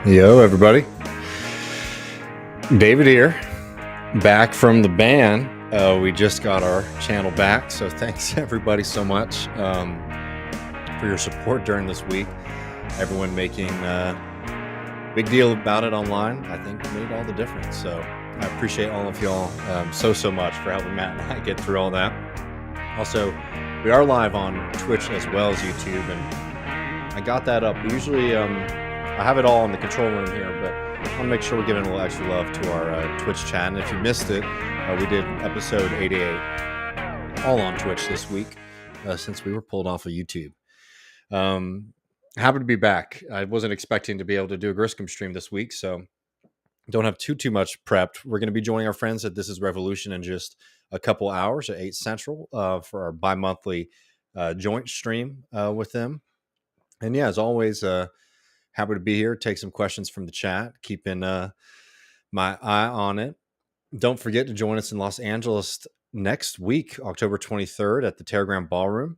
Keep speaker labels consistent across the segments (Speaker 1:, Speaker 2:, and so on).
Speaker 1: Yo, everybody. David here, back from the ban. We just got our channel back, so thanks everybody so much for your support during this week. Everyone making a big deal about it online, I think made all the difference. So I appreciate all of y'all so much for helping Matt and I get through all that. Also, we are live on Twitch as well as YouTube, and I got that up. Usually, I have it all in the control room here, but I want to make sure we're giving a little extra love to our Twitch chat. And if you missed it, we did episode 88 all on Twitch this week since we were pulled off of YouTube. Happy to be back. I wasn't expecting to be able to do a Griscom stream this week, so don't have too much prepped. We're going to be joining our friends at This Is Revolution in just a couple hours at 8 Central for our bi-monthly joint stream with them. And yeah, as always, happy to be here. Take some questions from the chat. Keeping my eye on it. Don't forget to join us in Los Angeles next week, October 23rd at the Telegram Ballroom.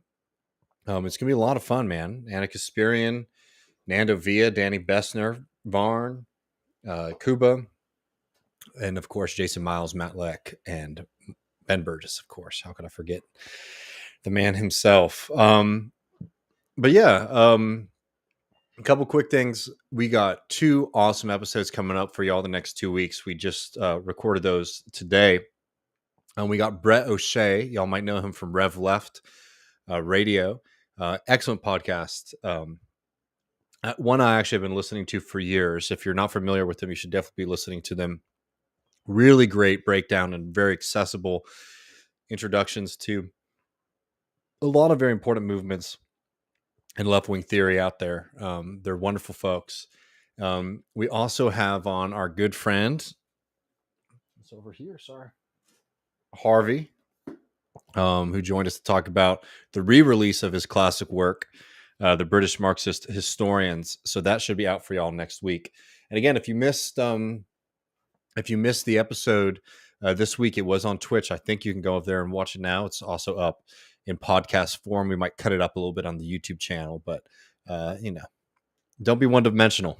Speaker 1: It's going to be a lot of fun, man. Anna Kasparian, Nando Villa, Danny Bessner, Varn, Kuba, and of course, Jason Miles, Matt Leck, and Ben Burgess, of course. How could I forget the man himself? But yeah, a couple quick things. We got 2 awesome episodes coming up for y'all the next 2 weeks. We just recorded those today. And we got Brett O'Shea. Y'all might know him from Rev Left Radio. Excellent podcast. One I actually have been listening to for years. If you're not familiar with them, you should definitely be listening to them. Really great breakdown and very accessible introductions to a lot of very important movements and left-wing theory out there. They're wonderful folks. We also have on our good friend, it's over here, sorry, Harvey, who joined us to talk about the re-release of his classic work, The British Marxist Historians. So that should be out for y'all next week. And again, if you missed the episode this week, it was on Twitch. I think you can go over there and watch it now. It's also up in podcast form. We might cut it up a little bit on the YouTube channel, but don't be one-dimensional.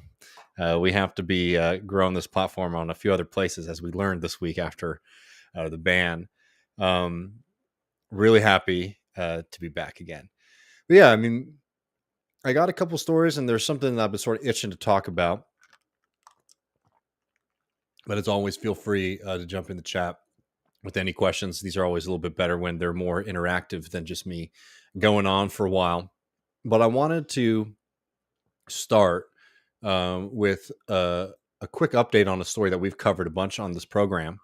Speaker 1: We have to be growing this platform on a few other places, as we learned this week after the ban. Really happy to be back again. But yeah, I mean, I got a couple stories, and there's something that I've been sort of itching to talk about. But as always, feel free to jump in the chat with any questions. These are always a little bit better when they're more interactive than just me going on for a while. But I wanted to start with a quick update on a story that we've covered a bunch on this program,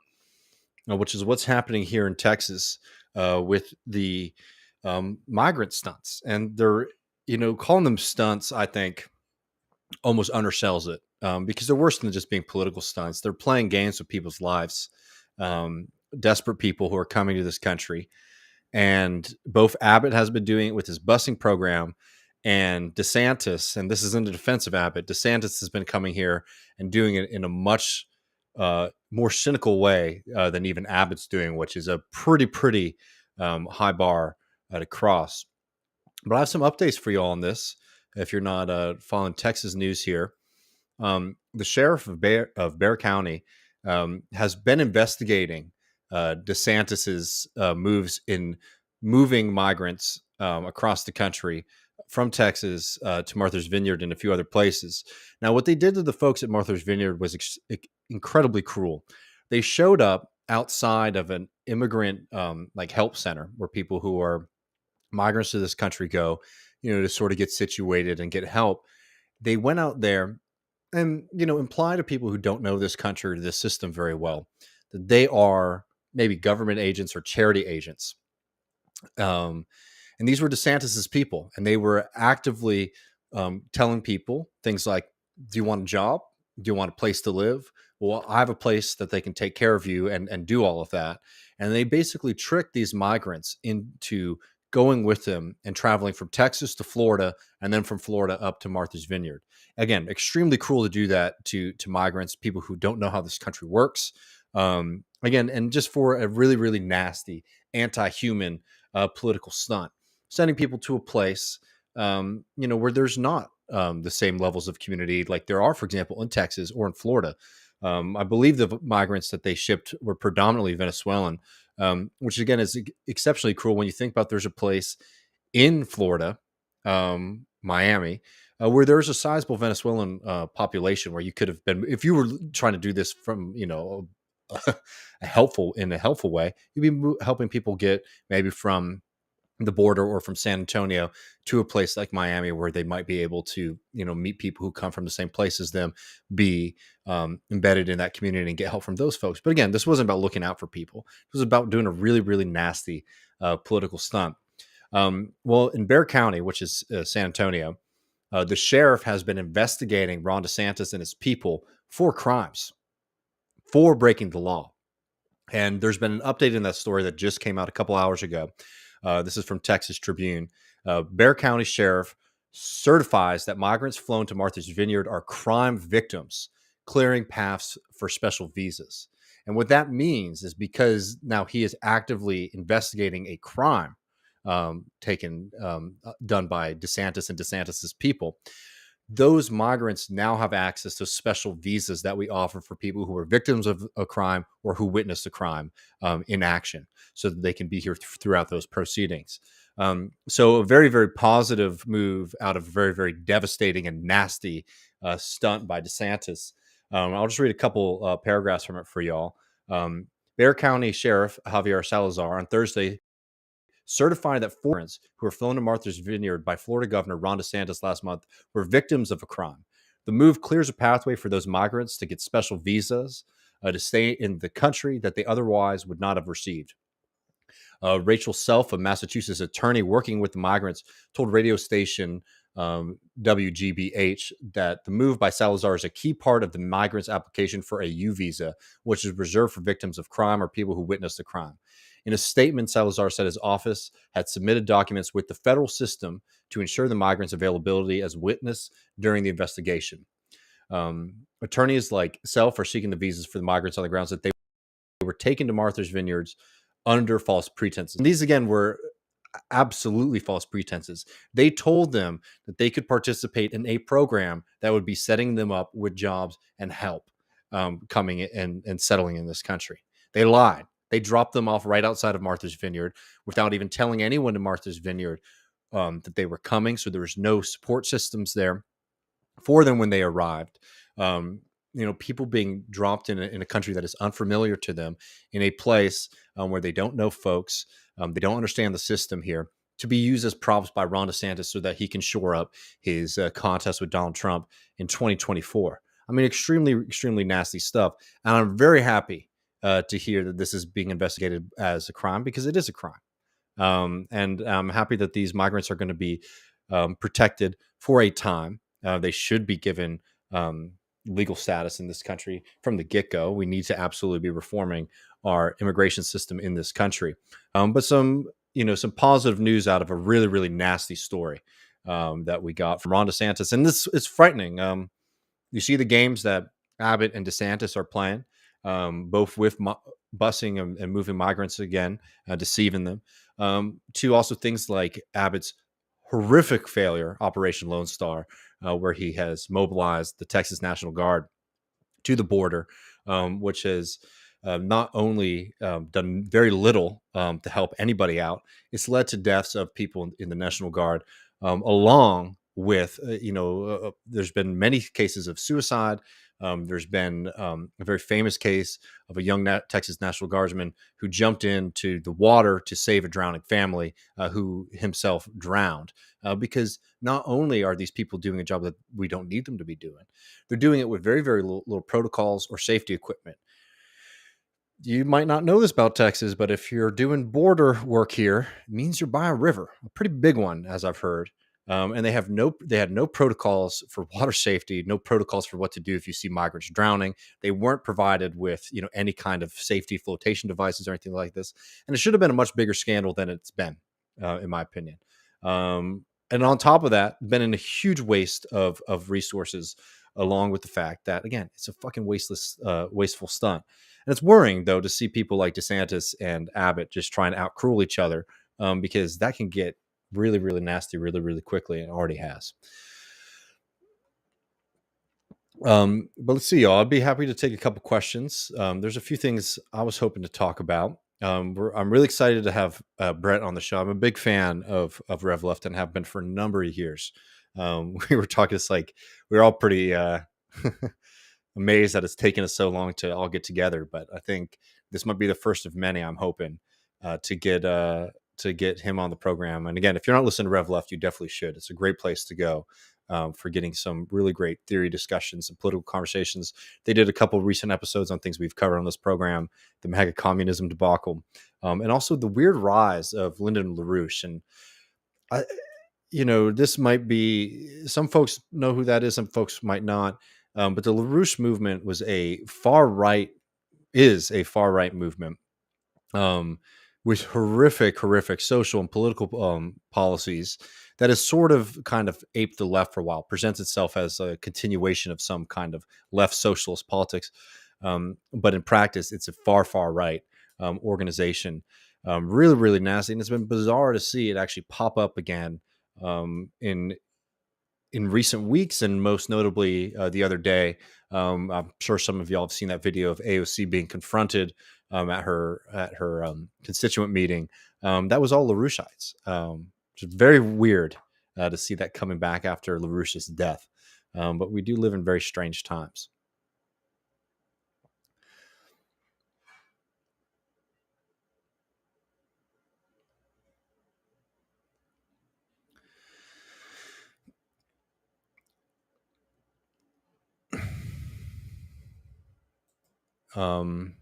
Speaker 1: which is what's happening here in Texas with the migrant stunts. And they're, calling them stunts, I think, almost undersells it because they're worse than just being political stunts. They're playing games with people's lives. Desperate people who are coming to this country, and both Abbott has been doing it with his busing program, and DeSantis, and this is in the defense of Abbott, DeSantis has been coming here and doing it in a much more cynical way than even Abbott's doing, which is a pretty high bar to cross. But I have some updates for you all on this. If you're not following Texas news here, the sheriff of Bexar County has been investigating DeSantis's moves in moving migrants across the country from Texas to Martha's Vineyard and a few other places. Now, what they did to the folks at Martha's Vineyard was incredibly cruel. They showed up outside of an immigrant help center where people who are migrants to this country go, to sort of get situated and get help. They went out there and, imply to people who don't know this country or this system very well that they are maybe government agents or charity agents. And these were DeSantis's people, and they were actively telling people things like, do you want a job? Do you want a place to live? Well, I have a place that they can take care of you and do all of that. And they basically tricked these migrants into going with them and traveling from Texas to Florida, and then from Florida up to Martha's Vineyard. Again, extremely cruel to do that to migrants, people who don't know how this country works. Again, and just for a really, really nasty, anti-human political stunt. sending people to a place, where there's not the same levels of community like there are, for example, in Texas or in Florida. I believe the migrants that they shipped were predominantly Venezuelan, which again is exceptionally cruel when you think about there's a place in Florida, Miami, where there's a sizable Venezuelan population where you could have been, if you were trying to do this from, a helpful way, you'd be helping people get maybe from the border or from San Antonio to a place like Miami where they might be able to, meet people who come from the same place as them, be embedded in that community and get help from those folks. But again, this wasn't about looking out for people. It was about doing a really, really nasty political stunt. Well, in Bexar County, which is San Antonio, the sheriff has been investigating Ron DeSantis and his people for crimes, for breaking the law. And there's been an update in that story that just came out a couple hours ago. This is from Texas Tribune. Bexar County Sheriff certifies that migrants flown to Martha's Vineyard are crime victims, clearing paths for special visas. And what that means is because now he is actively investigating a crime done by DeSantis and DeSantis's people. Those migrants now have access to special visas that we offer for people who are victims of a crime or who witnessed a crime in action, so that they can be here throughout those proceedings. So a very, very positive move out of a very, very devastating and nasty stunt by DeSantis. I'll just read a couple paragraphs from it for y'all. Bexar County Sheriff Javier Salazar on Thursday certified that foreigners who were flown to Martha's Vineyard by Florida Governor Ron DeSantis last month were victims of a crime. The move clears a pathway for those migrants to get special visas to stay in the country that they otherwise would not have received. Rachel Self, a Massachusetts attorney working with the migrants, told radio station WGBH that the move by Salazar is a key part of the migrants' application for a U visa, which is reserved for victims of crime or people who witnessed the crime. In a statement, Salazar said his office had submitted documents with the federal system to ensure the migrants' availability as witness during the investigation. Attorneys like Self are seeking the visas for the migrants on the grounds that they were taken to Martha's Vineyards under false pretenses. And these, again, were absolutely false pretenses. They told them that they could participate in a program that would be setting them up with jobs and help coming and settling in this country. They lied. They dropped them off right outside of Martha's Vineyard without even telling anyone to Martha's Vineyard that they were coming. So there was no support systems there for them when they arrived. People being dropped in a country that is unfamiliar to them, in a place where they don't know folks, they don't understand the system here, to be used as props by Ron DeSantis so that he can shore up his contest with Donald Trump in 2024. I mean, extremely, extremely nasty stuff. And I'm very happy to hear that this is being investigated as a crime, because it is a crime. And I'm happy that these migrants are going to be protected for a time. They should be given legal status in this country from the get-go. We need to absolutely be reforming our immigration system in this country. But some positive news out of a really, really nasty story that we got from Ron DeSantis. And this is frightening. You see the games that Abbott and DeSantis are playing, both with busing and moving migrants again, deceiving them, to also things like Abbott's horrific failure, Operation Lone Star, where he has mobilized the Texas National Guard to the border, which has not only done very little to help anybody out, it's led to deaths of people in the National Guard, along with, there's been many cases of suicide. There's been a very famous case of a young Texas National Guardsman who jumped into the water to save a drowning family, who himself drowned, because not only are these people doing a job that we don't need them to be doing, they're doing it with very, very little protocols or safety equipment. You might not know this about Texas, but if you're doing border work here, it means you're by a river, a pretty big one, as I've heard. And they had no protocols for water safety, no protocols for what to do if you see migrants drowning. They weren't provided with, any kind of safety flotation devices or anything like this. And it should have been a much bigger scandal than it's been, in my opinion. And on top of that, been in a huge waste of resources, along with the fact that, again, it's a fucking wasteful stunt. And it's worrying, though, to see people like DeSantis and Abbott just trying to out-cruel each other, because that can get really, really nasty, really, really quickly, and already has. But let's see, y'all. I'd be happy to take a couple questions. There's a few things I was hoping to talk about. I'm really excited to have Brett on the show. I'm a big fan of Rev Left and have been for a number of years. We were talking, it's like we are all pretty amazed that it's taken us so long to all get together. But I think this might be the first of many. I'm hoping to get him on the program. And again, if you're not listening to Rev Left, you definitely should. It's a great place to go. For getting some really great theory discussions and political conversations. They did a couple of recent episodes on things we've covered on this program, the MAGA communism debacle, and also the weird rise of Lyndon LaRouche. And this might be, some folks know who that is, some folks might not. But the LaRouche movement is a far right movement with horrific social and political policies that has sort of kind of aped the left for a while, presents itself as a continuation of some kind of left socialist politics. But in practice, it's a far right organization. Really, really nasty. And it's been bizarre to see it actually pop up again in recent weeks, and most notably the other day. I'm sure some of y'all have seen that video of AOC being confronted at her constituent meeting. That was all LaRoucheites. Which is very weird to see that coming back after LaRouche's death. But we do live in very strange times. No,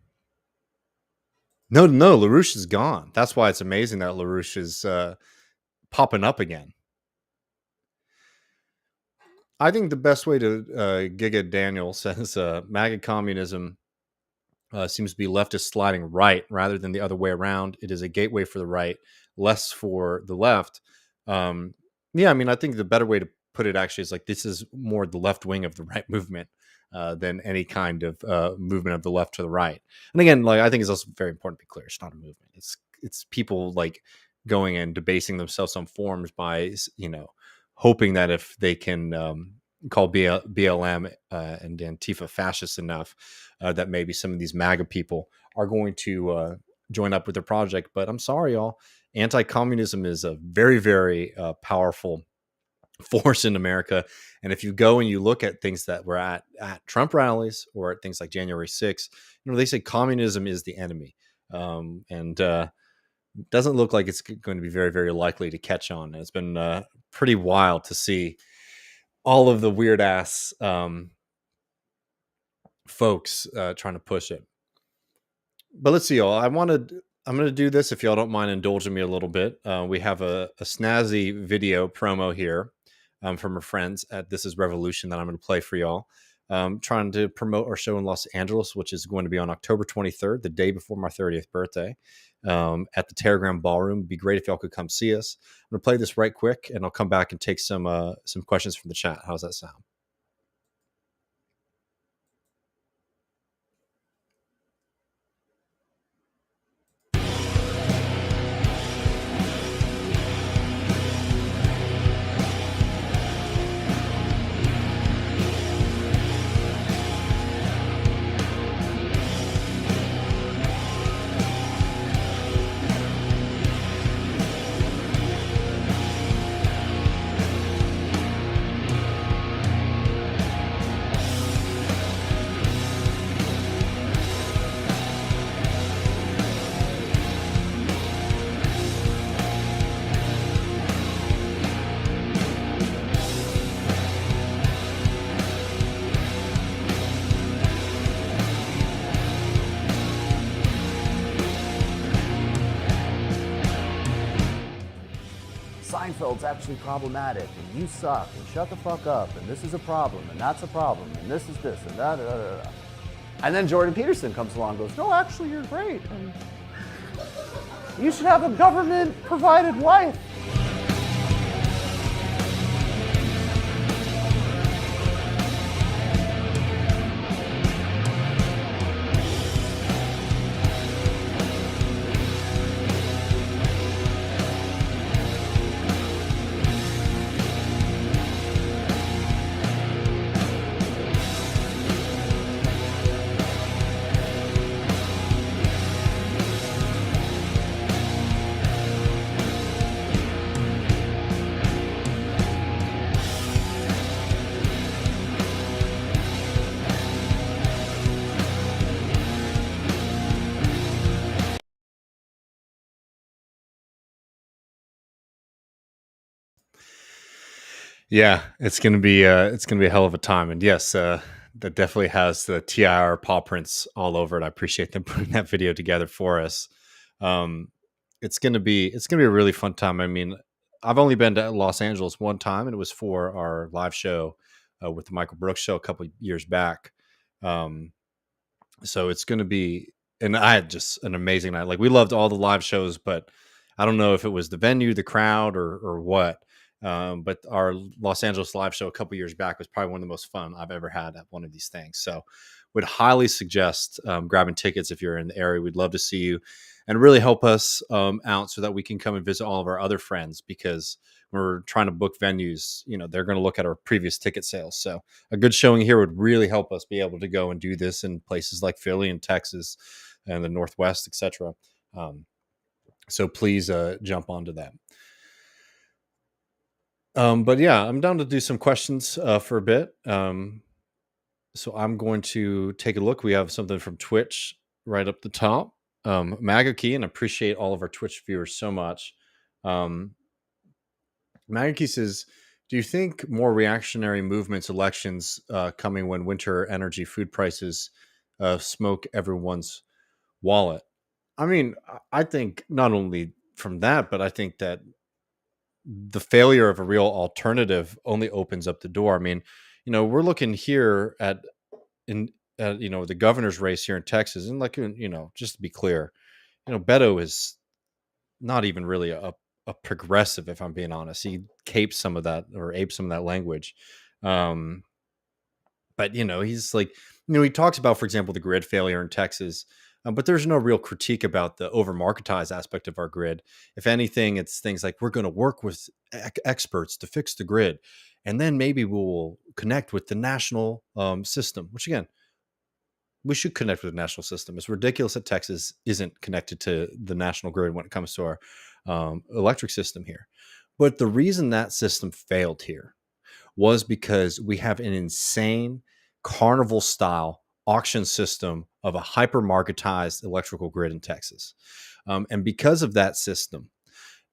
Speaker 1: LaRouche is gone. That's why it's amazing that LaRouche is popping up again. I think the best way to Giga Daniel says MAGA communism seems to be leftist sliding right rather than the other way around. It is a gateway for the right, less for the left. I think the better way to put it actually is like this is more the left wing of the right movement than any kind of movement of the left to the right. And again, like I think it's also very important to be clear. It's not a movement. It's people like going and debasing themselves on forums by hoping that if they can call BLM and Antifa fascist enough, that maybe some of these MAGA people are going to join up with their project. But I'm sorry, y'all. Anti-communism is a very, very powerful force in America. And if you go and you look at things that were at Trump rallies or at things like January 6th, they say communism is the enemy. And doesn't look like it's going to be very, very likely to catch on. And it's been pretty wild to see all of the weird ass folks trying to push it. But let's see, y'all. I'm going to do this if y'all don't mind indulging me a little bit. We have a snazzy video promo here from our friends at This Is Revolution that I'm going to play for y'all. Trying to promote our show in Los Angeles, which is going to be on October 23rd, the day before my 30th birthday, at the Terragram Ballroom. It'd be great if y'all could come see us. I'm going to play this right quick, and I'll come back and take some questions from the chat. How's that sound?
Speaker 2: Seinfeld's actually problematic, and you suck, and shut the fuck up, and this is a problem, and that's a problem, and this is this, and da da da da. And then Jordan Peterson comes along and goes, no, actually, you're great, and you should have a government-provided life.
Speaker 1: Yeah, it's gonna be a hell of a time, and yes, that definitely has the TIR paw prints all over it. I appreciate them putting that video together for us. Um, it's gonna be a really fun time. I mean, I've only been to Los Angeles one time, and it was for our live show with the Michael Brooks show a couple of years back. Um, so it's going to be, and I had just an amazing night. Like, we loved all the live shows, but I don't know if it was the venue, the crowd, or what. But our Los Angeles live show a couple years back was probably one of the most fun I've ever had at one of these things. So would highly suggest grabbing tickets if you're in the area. We'd love to see you and really help us out so that we can come and visit all of our other friends, because when we're trying to book venues, they're going to look at our previous ticket sales. So a good showing here would really help us be able to go and do this in places like Philly and Texas and the Northwest, etc. Um, so please jump onto that. But yeah, I'm down to do some questions for a bit. So I'm going to take a look. We have something from Twitch right up the top. Maga Key, and appreciate all of our Twitch viewers so much. Maga Key says, do you think more reactionary movements, elections coming when winter energy food prices smoke everyone's wallet? I mean, I think not only from that, but I think that the failure of a real alternative only opens up the door. I mean, we're looking here in the governor's race here in Texas, and like, just to be clear, Beto is not even really a progressive, if I'm being honest. He capes some of that, or apes some of that language. Um, but he's like, he talks about, for example, the grid failure in Texas, but there's no real critique about the over marketized aspect of our grid. If anything, it's things like, we're going to work with experts to fix the grid, and then maybe we'll connect with the national system, which, again, we should connect with the national system. It's ridiculous that Texas isn't connected to the national grid when it comes to our electric system here. But the reason that system failed here was because we have an insane carnival style auction system of a hyper marketized electrical grid in Texas. And because of that system,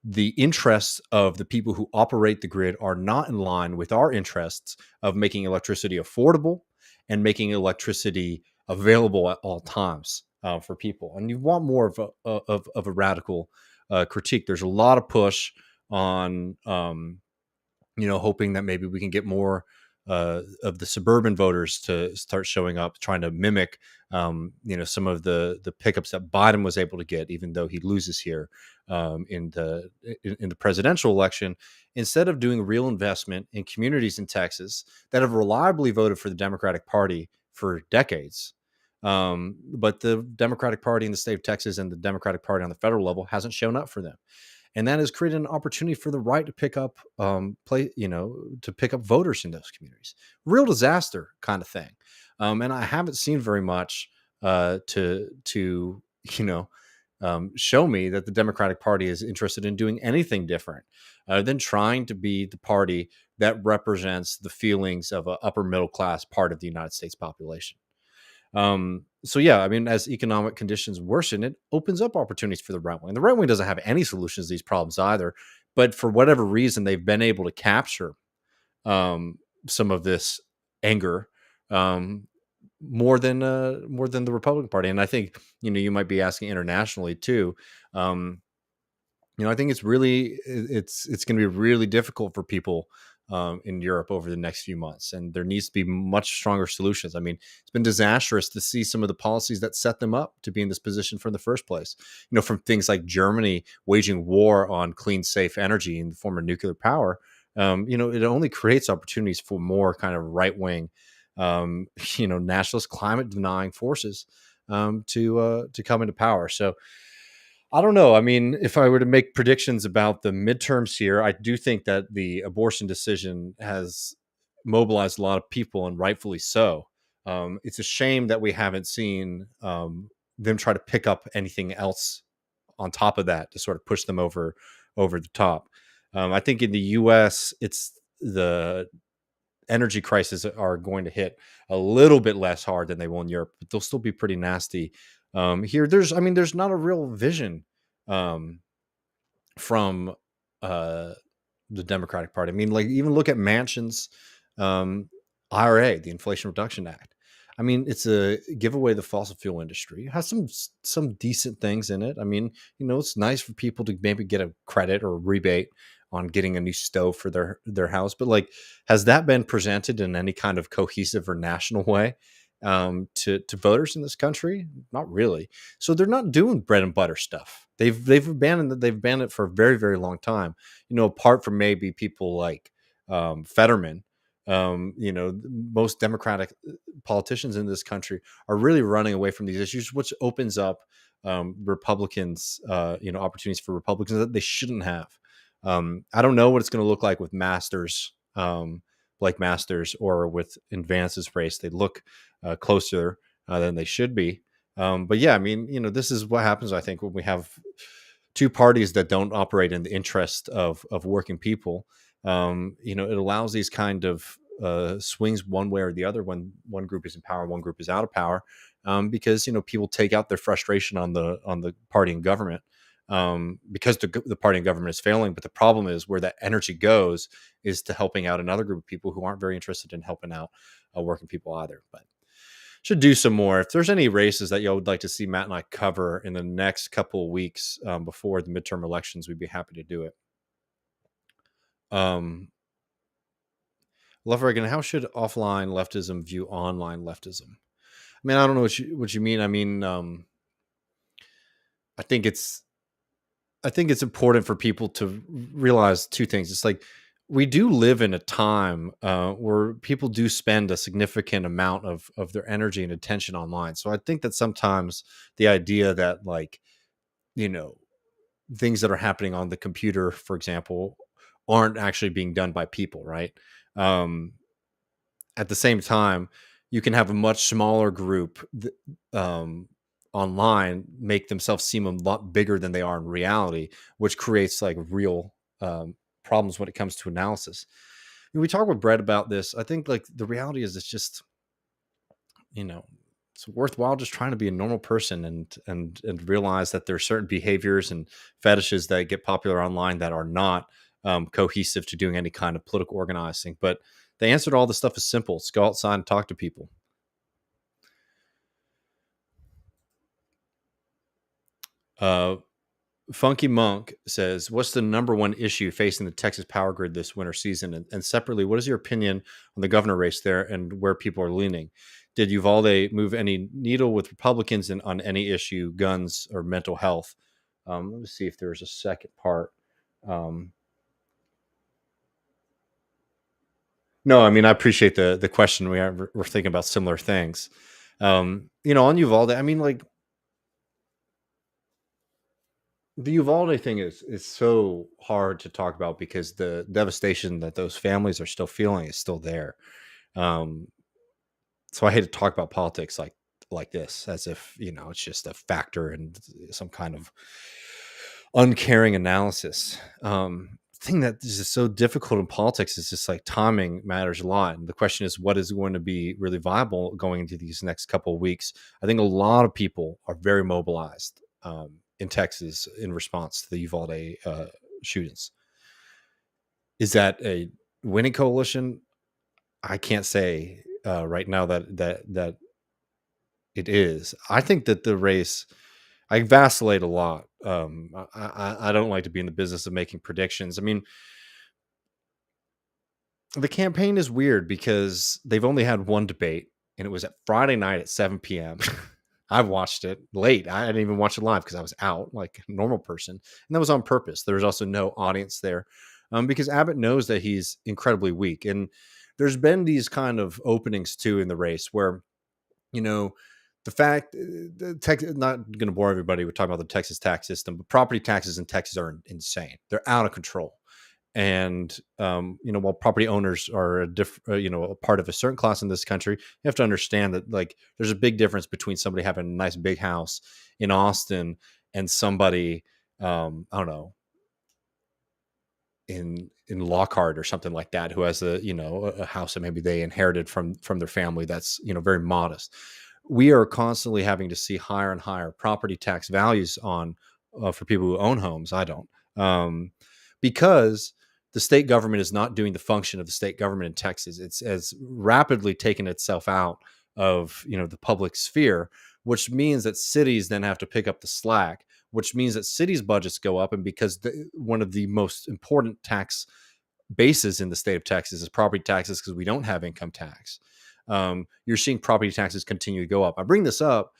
Speaker 1: the interests of the people who operate the grid are not in line with our interests of making electricity affordable and making electricity available at all times for people. And you want more of a radical critique. There's a lot of push on hoping that maybe we can get more of the suburban voters to start showing up, trying to mimic, some of the pickups that Biden was able to get, even though he loses here in the presidential election. Instead of doing real investment in communities in Texas that have reliably voted for the Democratic Party for decades. But the Democratic Party in the state of Texas and the Democratic Party on the federal level hasn't shown up for them, and that has created an opportunity for the right to pick up to pick up voters in those communities. Real disaster kind of thing. And I haven't seen very much to show me that the Democratic Party is interested in doing anything different than trying to be the party that represents the feelings of an upper middle class part of the United States population. So yeah, I mean, as economic conditions worsen, it opens up opportunities for the right wing. The right wing doesn't have any solutions to these problems either, but for whatever reason, they've been able to capture some of this anger more than the Republican Party. And I think you might be asking internationally too. I think it's going to be really difficult for people in Europe over the next few months, and there needs to be much stronger solutions. I mean, it's been disastrous to see some of the policies that set them up to be in this position from the first place. From things like Germany waging war on clean, safe energy in the form of nuclear power. It only creates opportunities for more kind of right wing, nationalist, climate denying forces to come into power. So I don't know. I mean, if I were to make predictions about the midterms here, I do think that the abortion decision has mobilized a lot of people, and rightfully so. It's a shame that we haven't seen them try to pick up anything else on top of that to sort of push them over the top. I think in the U.S., it's the energy crisis are going to hit a little bit less hard than they will in Europe, but they'll still be pretty nasty. Here, there's not a real vision um, from the Democratic Party. I mean, like even look at Manchin's um, IRA, the Inflation Reduction Act. I mean, it's a giveaway the fossil fuel industry. It has some decent things in it. I mean, it's nice for people to maybe get a credit or a rebate on getting a new stove for their house. But like, has that been presented in any kind of cohesive or national way to voters in this country? Not really. So they're not doing bread and butter stuff. They've banned it for a very, very long time. Apart from maybe people like Fetterman. Most Democratic politicians in this country are really running away from these issues, which opens up Republicans, opportunities for Republicans that they shouldn't have. I don't know what it's going to look like with Masters, Blake Masters, or with Vance's race. They look closer than they should be. But yeah, I mean, this is what happens, I think, when we have two parties that don't operate in the interest of working people. It allows these kind of swings one way or the other when one group is in power, one group is out of power, because people take out their frustration on the party and government, because the party and government is failing. But the problem is where that energy goes is to helping out another group of people who aren't very interested in helping out working people either. But should do some more. If there's any races that y'all would like to see Matt and I cover in the next couple of weeks before the midterm elections, we'd be happy to do it. Love Reagan, how should offline leftism view online leftism? I mean, I don't know what you mean. I mean, I think it's important for people to realize two things. It's like we do live in a time where people do spend a significant amount of their energy and attention online. So I think that sometimes the idea that things that are happening on the computer, for example, aren't actually being done by people, right? At the same time, you can have a much smaller group online make themselves seem a lot bigger than they are in reality, which creates like real problems when it comes to analysis. And we talk with Brett about this. I think like the reality is it's just, it's worthwhile just trying to be a normal person and realize that there are certain behaviors and fetishes that get popular online that are not cohesive to doing any kind of political organizing. But the answer to all this stuff is simple. Let's go outside and talk to people. Funky Monk says, what's the number one issue facing the Texas power grid this winter season? And separately, what is your opinion on the governor race there and where people are leaning? Did Uvalde move any needle with Republicans on any issue, guns or mental health? Let me see if there's a second part. No, I mean, I appreciate the question. We're thinking about similar things. On Uvalde, I mean, like, the Uvalde thing is so hard to talk about because the devastation that those families are still feeling is still there. So I hate to talk about politics like this as if it's just a factor in some kind of uncaring analysis. Thing that is just so difficult in politics is just like timing matters a lot. And the question is, what is going to be really viable going into these next couple of weeks? I think a lot of people are very mobilized in Texas in response to the Uvalde shootings. Is that a winning coalition? I can't say right now that it is. I think that the race, I vacillate a lot. I don't like to be in the business of making predictions. I mean, the campaign is weird because they've only had one debate, and it was at Friday night at 7 p.m. I watched it late. I didn't even watch it live because I was out like a normal person. And that was on purpose. There was also no audience there because Abbott knows that he's incredibly weak. And there's been these kind of openings too in the race where, the fact, not going to bore everybody. We're talking about the Texas tax system, but property taxes in Texas are insane. They're out of control. And, while property owners are a part of a certain class in this country, you have to understand that like there's a big difference between somebody having a nice big house in Austin and somebody, I don't know, in Lockhart or something like that, who has a house that maybe they inherited from their family that's, very modest. We are constantly having to see higher and higher property tax values on for people who own homes. I don't, because the state government is not doing the function of the state government in Texas. It's as rapidly taken itself out of the public sphere, which means that cities then have to pick up the slack, which means that cities' budgets go up. And because one of the most important tax bases in the state of Texas is property taxes, because we don't have income tax, you're seeing property taxes continue to go up. I bring this up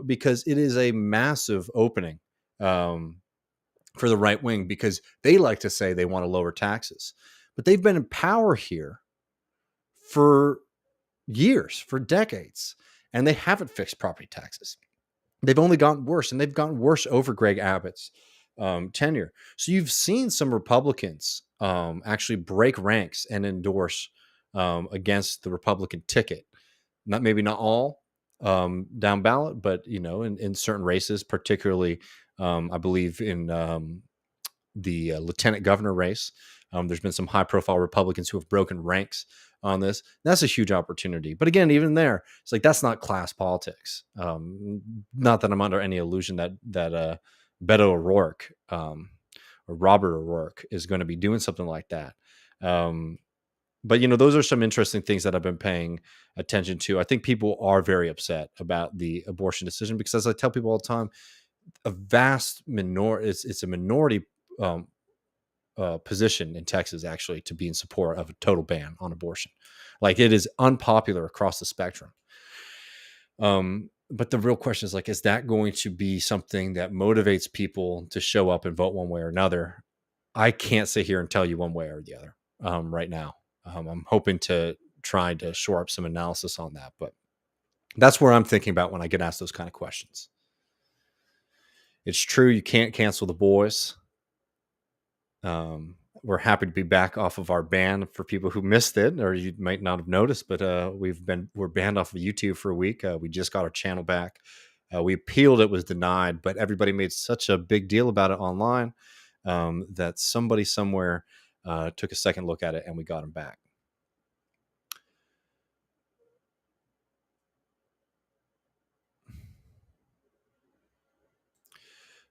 Speaker 1: because it is a massive opening for the right wing, because they like to say they want to lower taxes, but they've been in power here for years, for decades, and they haven't fixed property taxes. They've only gotten worse, and they've gotten worse over Greg Abbott's tenure. So you've seen some Republicans actually break ranks and endorse against the Republican ticket. Maybe not all down ballot, but in certain races, particularly I believe in the lieutenant governor race. There's been some high-profile Republicans who have broken ranks on this. That's a huge opportunity. But again, even there, it's like that's not class politics. Not that I'm under any illusion that Beto O'Rourke or Robert O'Rourke is going to be doing something like that. But those are some interesting things that I've been paying attention to. I think people are very upset about the abortion decision because, as I tell people all the time, a vast minority, it's a minority position in Texas actually to be in support of a total ban on abortion. Like, it is unpopular across the spectrum. But the real question is, like, is that going to be something that motivates people to show up and vote one way or another? I can't sit here and tell you one way or the other right now. I'm hoping to try to shore up some analysis on that, but that's where I'm thinking about when I get asked those kind of questions. It's true, you can't cancel the boys. We're happy to be back off of our ban for people who missed it, or you might not have noticed, but we're banned off of YouTube for a week. We just got our channel back. We appealed, it was denied, but everybody made such a big deal about it online that somebody somewhere took a second look at it and we got them back.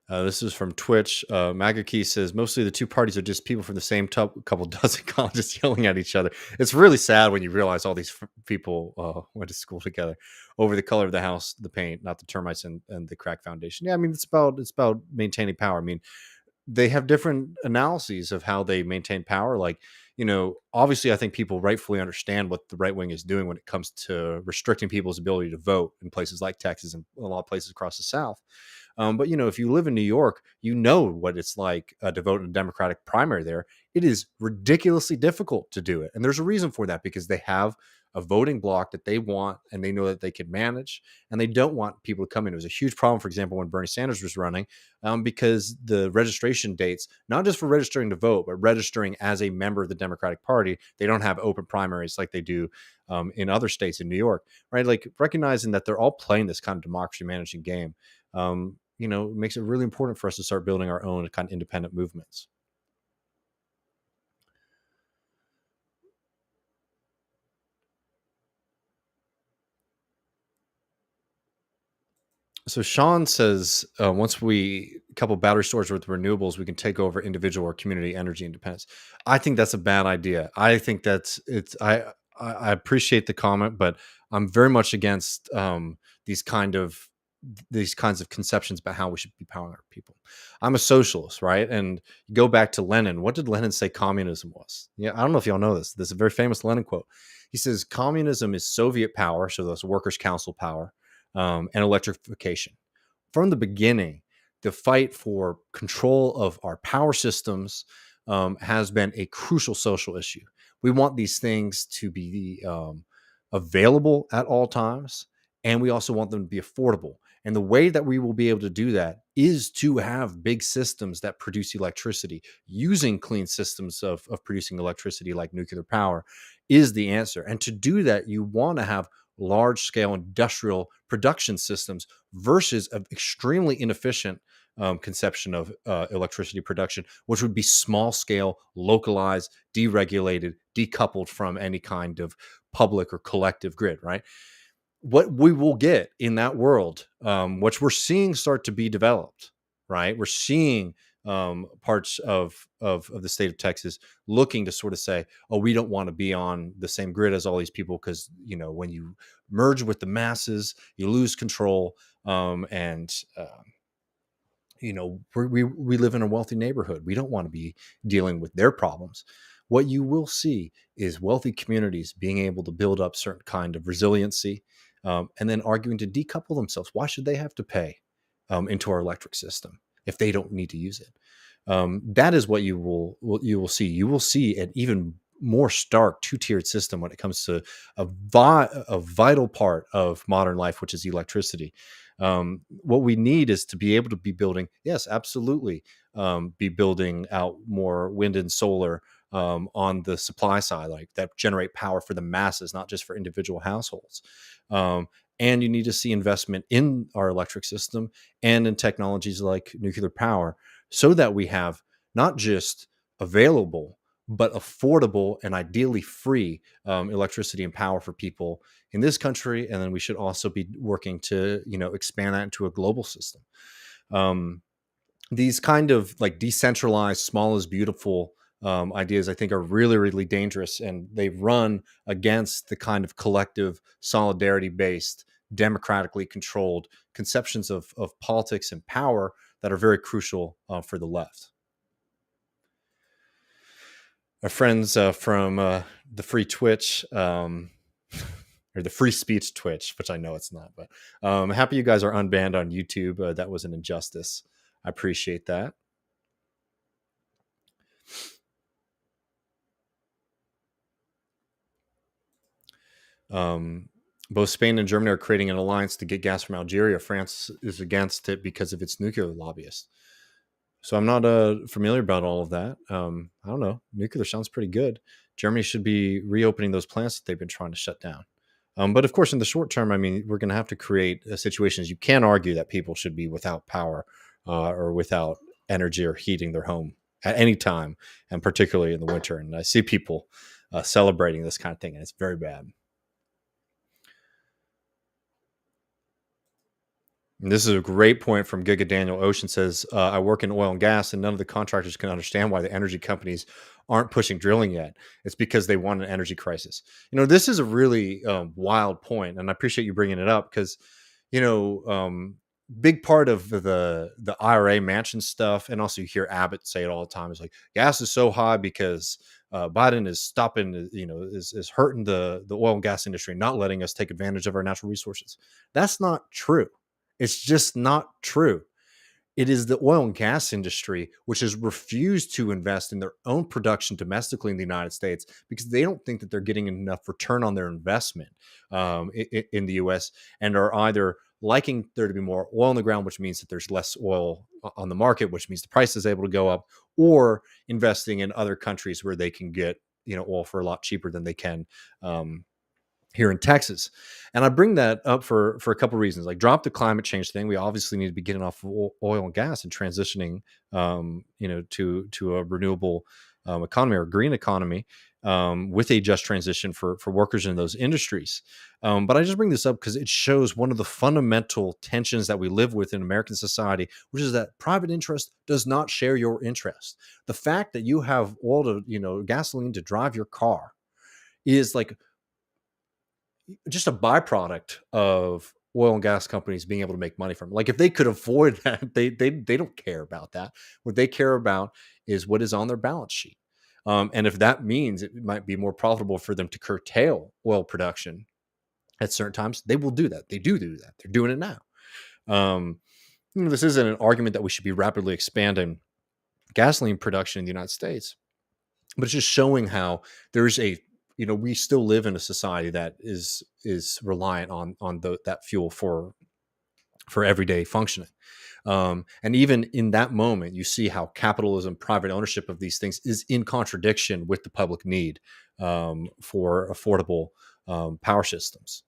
Speaker 1: This is from Twitch. MAGA Key says, mostly the two parties are just people from the same couple dozen colleges yelling at each other. It's really sad when you realize all these people went to school together over the color of the house, the paint, not the termites and the crack foundation. Yeah, I mean, it's about maintaining power. I mean, they have different analyses of how they maintain power. Like, obviously, I think people rightfully understand what the right wing is doing when it comes to restricting people's ability to vote in places like Texas and a lot of places across the South. But if you live in New York, you know what it's like to vote in a Democratic primary there. It is ridiculously difficult to do it. And there's a reason for that, because they have a voting block that they want and they know that they can manage, and they don't want people to come in. It was a huge problem, for example, when Bernie Sanders was running, because the registration dates, not just for registering to vote, but registering as a member of the Democratic Party, they don't have open primaries like they do in other states in New York, right? Like, recognizing that they're all playing this kind of democracy managing game, it makes it really important for us to start building our own kind of independent movements. So Sean says, once a couple battery storage with renewables, we can take over individual or community energy independence. I think that's a bad idea. I think I appreciate the comment, but I'm very much against these kinds of conceptions about how we should be powering our people. I'm a socialist, right? And you go back to Lenin. What did Lenin say communism was? Yeah, I don't know if y'all know this. This is a very famous Lenin quote. He says, communism is Soviet power, so that's workers' council power, and electrification. From the beginning, the fight for control of our power systems has been a crucial social issue. We want these things to be available at all times, and we also want them to be affordable. And the way that we will be able to do that is to have big systems that produce electricity. Using clean systems of producing electricity like nuclear power is the answer. And to do that, you want to have large-scale industrial production systems versus an extremely inefficient conception of electricity production, which would be small-scale, localized, deregulated, decoupled from any kind of public or collective grid, right? What we will get in that world, which we're seeing start to be developed, right? We're seeing parts of the state of Texas looking to sort of say, oh, we don't want to be on the same grid as all these people because, when you merge with the masses, you lose control. And we live in a wealthy neighborhood. We don't want to be dealing with their problems. What you will see is wealthy communities being able to build up certain kind of resiliency, and then arguing to decouple themselves. Why should they have to pay into our electric system if they don't need to use it? That is what you will see. You will see an even more stark two-tiered system when it comes to a vital part of modern life, which is electricity. What we need is to be able to be building, yes, absolutely, be building out more wind and solar on the supply side, like that generate power for the masses, not just for individual households. And you need to see investment in our electric system and in technologies like nuclear power, so that we have not just available, but affordable and ideally free electricity and power for people in this country. And then we should also be working to, expand that into a global system. These kind of like decentralized, small is beautiful ideas, I think, are really, really dangerous. And they run against the kind of collective solidarity based, democratically controlled conceptions of politics and power that are very crucial for the left. Our friends from the free Twitch, or the free speech Twitch, which I know it's not, but happy you guys are unbanned on YouTube. That was an injustice. I appreciate that. Both Spain and Germany are creating an alliance to get gas from Algeria. France is against it because of its nuclear lobbyists. So I'm not familiar about all of that. I don't know. Nuclear sounds pretty good. Germany should be reopening those plants that they've been trying to shut down. But of course, in the short term, I mean, we're going to have to create situations. You can't argue that people should be without power or without energy or heating their home at any time, and particularly in the winter. And I see people celebrating this kind of thing, and it's very bad. And this is a great point from Giga Daniel Ocean. Says, I work in oil and gas, and none of the contractors can understand why the energy companies aren't pushing drilling yet. It's because they want an energy crisis. This is a really wild point, and I appreciate you bringing it up because, big part of the IRA Manchin stuff, and also you hear Abbott say it all the time, is like gas is so high because Biden is stopping, is hurting the oil and gas industry, not letting us take advantage of our natural resources. That's not true. It's just not true. It is the oil and gas industry which has refused to invest in their own production domestically in the United States because they don't think that they're getting enough return on their investment in the U.S. and are either liking there to be more oil in the ground, which means that there's less oil on the market, which means the price is able to go up, or investing in other countries where they can get oil for a lot cheaper than they can here in Texas. And I bring that up for a couple of reasons. Like, drop the climate change thing. We obviously need to be getting off of oil and gas and transitioning, to a renewable economy or green economy with a just transition for workers in those industries. But I just bring this up because it shows one of the fundamental tensions that we live with in American society, which is that private interest does not share your interest. The fact that you have oil to, gasoline to drive your car is like just a byproduct of oil and gas companies being able to make money from it. Like, if they could avoid that, they don't care about that. What they care about is what is on their balance sheet. And if that means it might be more profitable for them to curtail oil production at certain times, they will do that. They do that. They're doing it now. This isn't an argument that we should be rapidly expanding gasoline production in the United States, but it's just showing how there's we still live in a society that is reliant on that fuel for everyday functioning. And even in that moment, you see how capitalism, private ownership of these things is in contradiction with the public need for affordable power systems.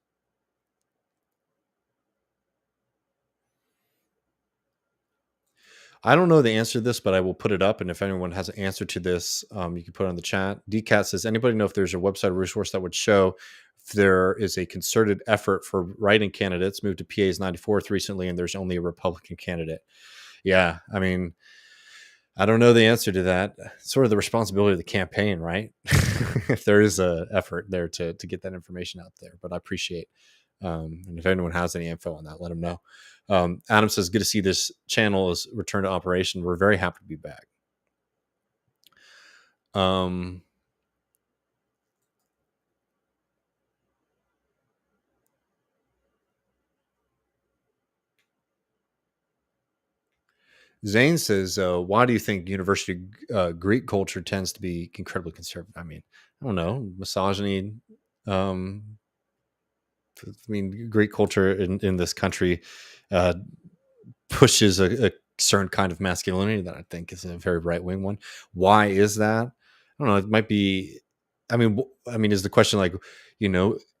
Speaker 1: I don't know the answer to this, but I will put it up. And if anyone has an answer to this, you can put it on the chat. DCAT says, anybody know if there's a website or resource that would show if there is a concerted effort for write-in candidates? Moved to PA's 94th recently, and there's only a Republican candidate. Yeah, I mean, I don't know the answer to that. It's sort of the responsibility of the campaign, right? If there is a effort there to get that information out there, but I appreciate. And if anyone has any info on that, let them know. Adam says, "Good to see this channel is returned to operation. We're very happy to be back." Um, Zane says, "Why do you think university Greek culture tends to be incredibly conservative?" I mean, I don't know, misogyny. Um, I mean, Greek culture in this country uh, pushes a certain kind of masculinity that I think is a very right wing one. Why is that? I don't know. It might be. I mean, is the question like,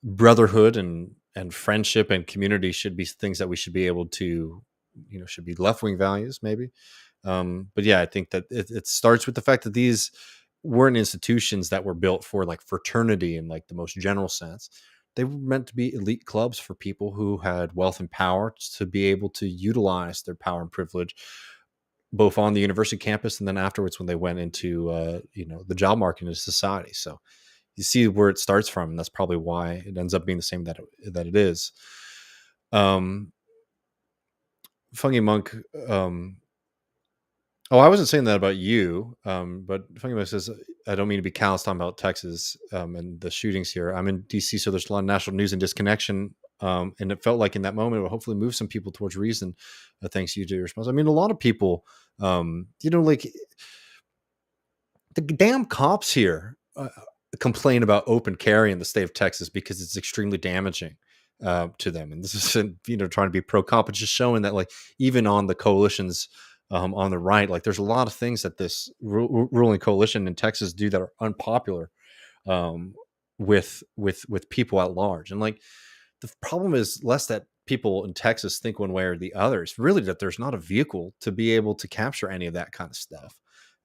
Speaker 1: brotherhood and friendship and community should be things that we should be able to, should be left wing values, maybe. But yeah, I think that it starts with the fact that these weren't institutions that were built for like fraternity in like the most general sense. They were meant to be elite clubs for people who had wealth and power to be able to utilize their power and privilege both on the university campus and then afterwards when they went into the job market in society. So you see where it starts from, and that's probably why it ends up being the same that it is. um Funky Monk. Oh, I wasn't saying that about you, but Funky Monk says, I don't mean to be callous talking about Texas and the shootings here. I'm in DC, so there's a lot of national news and disconnection. And it felt like in that moment, it will hopefully move some people towards reason, thanks you to your response. I mean, a lot of people, like the damn cops here complain about open carry in the state of Texas because it's extremely damaging to them. And this isn't, trying to be pro cop, it's just showing that, like, even on the coalitions on the right, like, there's a lot of things that this ruling coalition in Texas do that are unpopular um, with people at large. And like, the problem is less that people in Texas think one way or the other. It's really that there's not a vehicle to be able to capture any of that kind of stuff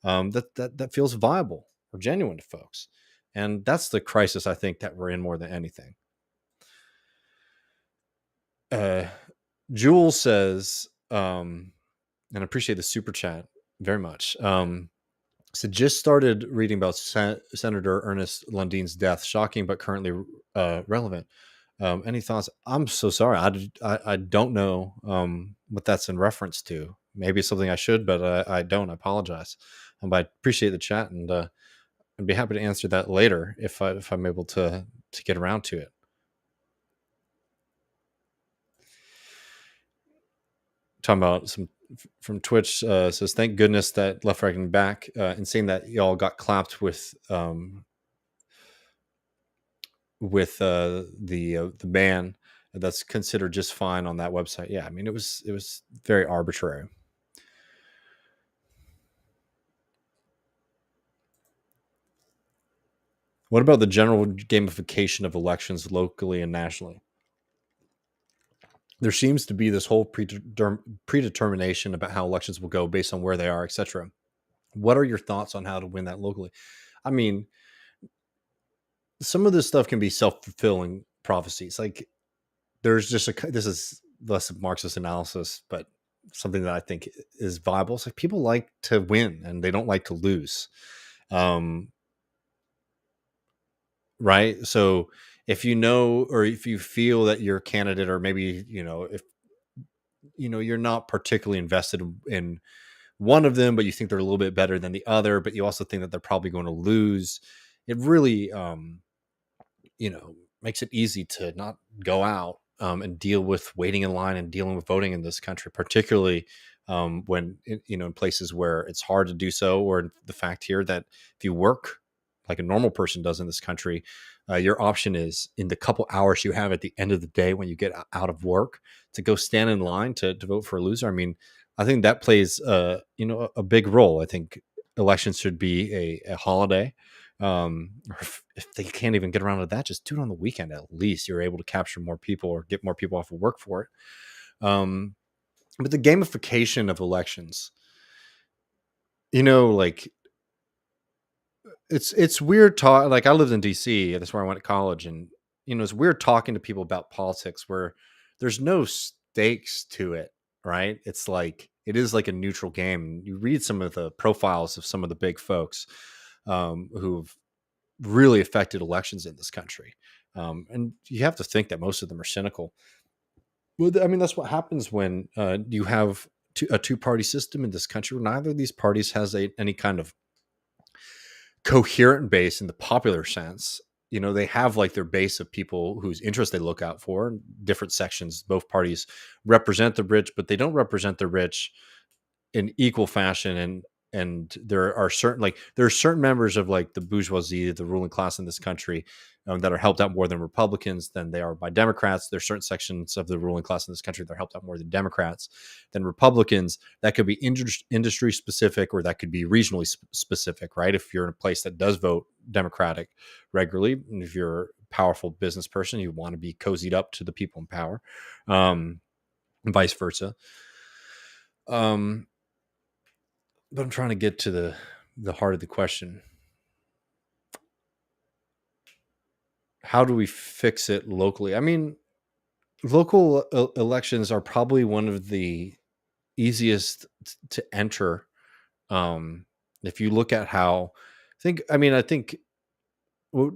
Speaker 1: that feels viable or genuine to folks. And that's the crisis I think that we're in more than anything. Uh, Jules says, and I appreciate the super chat very much. So just started reading about Senator Ernest Lundine's death. Shocking, but currently relevant. Any thoughts? I'm so sorry. I don't know what that's in reference to. Maybe it's something I should, but I don't. I apologize. But I appreciate the chat, and I'd be happy to answer that later if I'm able to get around to it. Talking about some from Twitch says, thank goodness that Left Right and Back, and saying that y'all got clapped with the ban that's considered just fine on that website. Yeah, I mean, it was very arbitrary. What about the general gamification of elections locally and nationally? There seems to be this whole predetermination about how elections will go based on where they are, etc. What are your thoughts on how to win that locally? I mean, some of this stuff can be self-fulfilling prophecies. Like, there's just this is less of Marxist analysis, but something that I think is viable. It's like people like to win and they don't like to lose. Right. So if or if you feel that your candidate, or maybe, if, you're not particularly invested in one of them, but you think they're a little bit better than the other, but you also think that they're probably going to lose, it really, makes it easy to not go out and deal with waiting in line and dealing with voting in this country, particularly when, in places where it's hard to do so, or the fact here that if you work like a normal person does in this country, your option is in the couple hours you have at the end of the day when you get out of work to go stand in line to vote for a loser. I mean, I think that plays a big role. I think elections should be a holiday. Or if they can't even get around to that, just do it on the weekend. At least you're able to capture more people or get more people off of work for it. But the gamification of elections, like, it's weird talk. Like, I lived in DC, that's where I went to college, and it's weird talking to people about politics where there's no stakes to it, right? It's like it is like a neutral game. You read some of the profiles of some of the big folks who've really affected elections in this country. And you have to think that most of them are cynical. Well, I mean, that's what happens when you have a two-party system in this country where neither of these parties has any kind of coherent base in the popular sense. They have like their base of people whose interests they look out for. Different sections, both parties represent the rich, but they don't represent the rich in equal fashion. And there are certain members of like the bourgeoisie, the ruling class in this country, that are helped out more than Republicans than they are by Democrats. There's certain sections of the ruling class in this country that are helped out more than Democrats than Republicans. That could be industry specific, or that could be regionally specific, right? If you're in a place that does vote Democratic regularly, and if you're a powerful business person, you want to be cozied up to the people in power, and vice versa. But I'm trying to get to the heart of the question. How do we fix it locally? I mean, local elections are probably one of the easiest to enter. If you look at how, I think what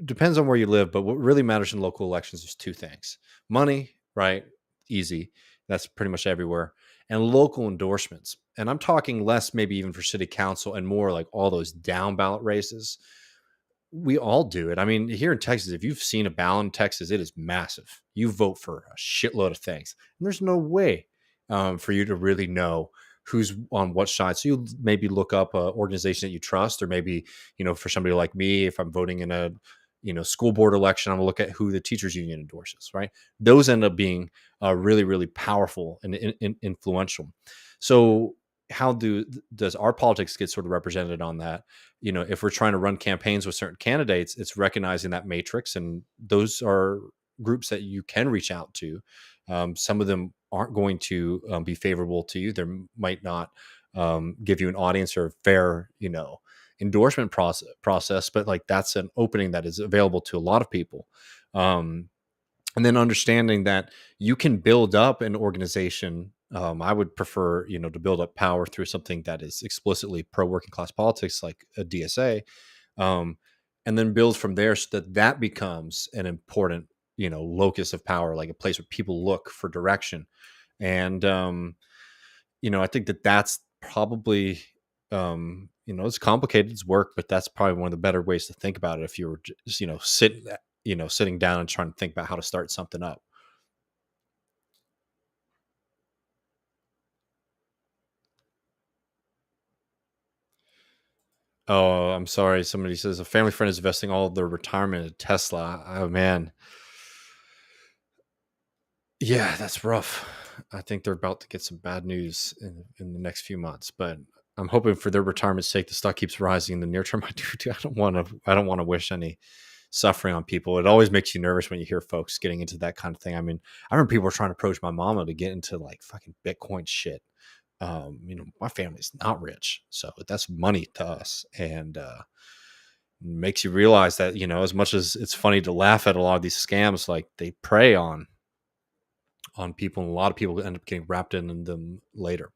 Speaker 1: depends on where you live, but what really matters in local elections is two things: money, right? Easy. That's pretty much everywhere. And local endorsements. And I'm talking less maybe even for city council and more like all those down ballot races. We all do it. I mean, here in Texas, if you've seen a ballot in Texas, it is massive. You vote for a shitload of things, and there's no way for you to really know who's on what side. So you maybe look up an organization that you trust, or maybe, for somebody like me, if I'm voting in a school board election, I'm gonna look at who the teachers union endorses. Right? Those end up being really, really powerful and influential. So how does our politics get sort of represented on that? If we're trying to run campaigns with certain candidates, it's recognizing that matrix, and those are groups that you can reach out to. Some of them aren't going to be favorable to you. They might not give you an audience or a fair, endorsement process, but like that's an opening that is available to a lot of people. And then understanding that you can build up an organization. I would prefer, to build up power through something that is explicitly pro working class politics, like a DSA, and then build from there so that becomes an important, locus of power, like a place where people look for direction. And I think that's probably, it's complicated, it's work, but that's probably one of the better ways to think about it. If you were just, sitting down and trying to think about how to start something up. Oh, I'm sorry. Somebody says a family friend is investing all of their retirement in Tesla. Oh man. Yeah, that's rough. I think they're about to get some bad news in the next few months, but I'm hoping for their retirement's sake the stock keeps rising in the near term. I don't want to wish any suffering on people. It always makes you nervous when you hear folks getting into that kind of thing. I mean, I remember people were trying to approach my mama to get into like fucking Bitcoin shit. My family's not rich, so that's money to us, and makes you realize that, as much as it's funny to laugh at a lot of these scams, like they prey on people, and a lot of people end up getting wrapped in them later,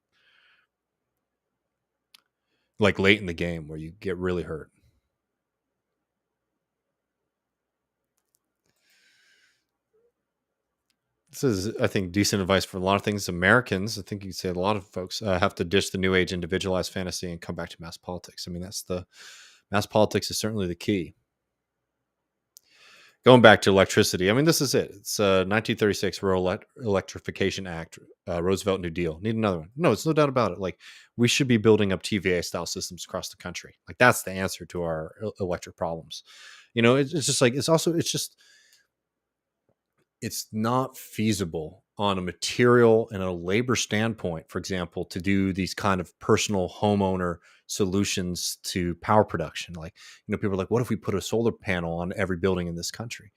Speaker 1: like late in the game where you get really hurt. This is, I think, decent advice for a lot of things. Americans, I think you could say a lot of folks have to ditch the new age individualized fantasy and come back to mass politics. I mean, mass politics is certainly the key. Going back to electricity, I mean, this is it. It's 1936 Rural Electrification Act, Roosevelt New Deal. Need another one? No, it's no doubt about it. Like, we should be building up TVA style systems across the country. Like, that's the answer to our electric problems. It's just like, it's not feasible on a material and a labor standpoint, for example, to do these kind of personal homeowner solutions to power production. Like, people are like, what if we put a solar panel on every building in this country?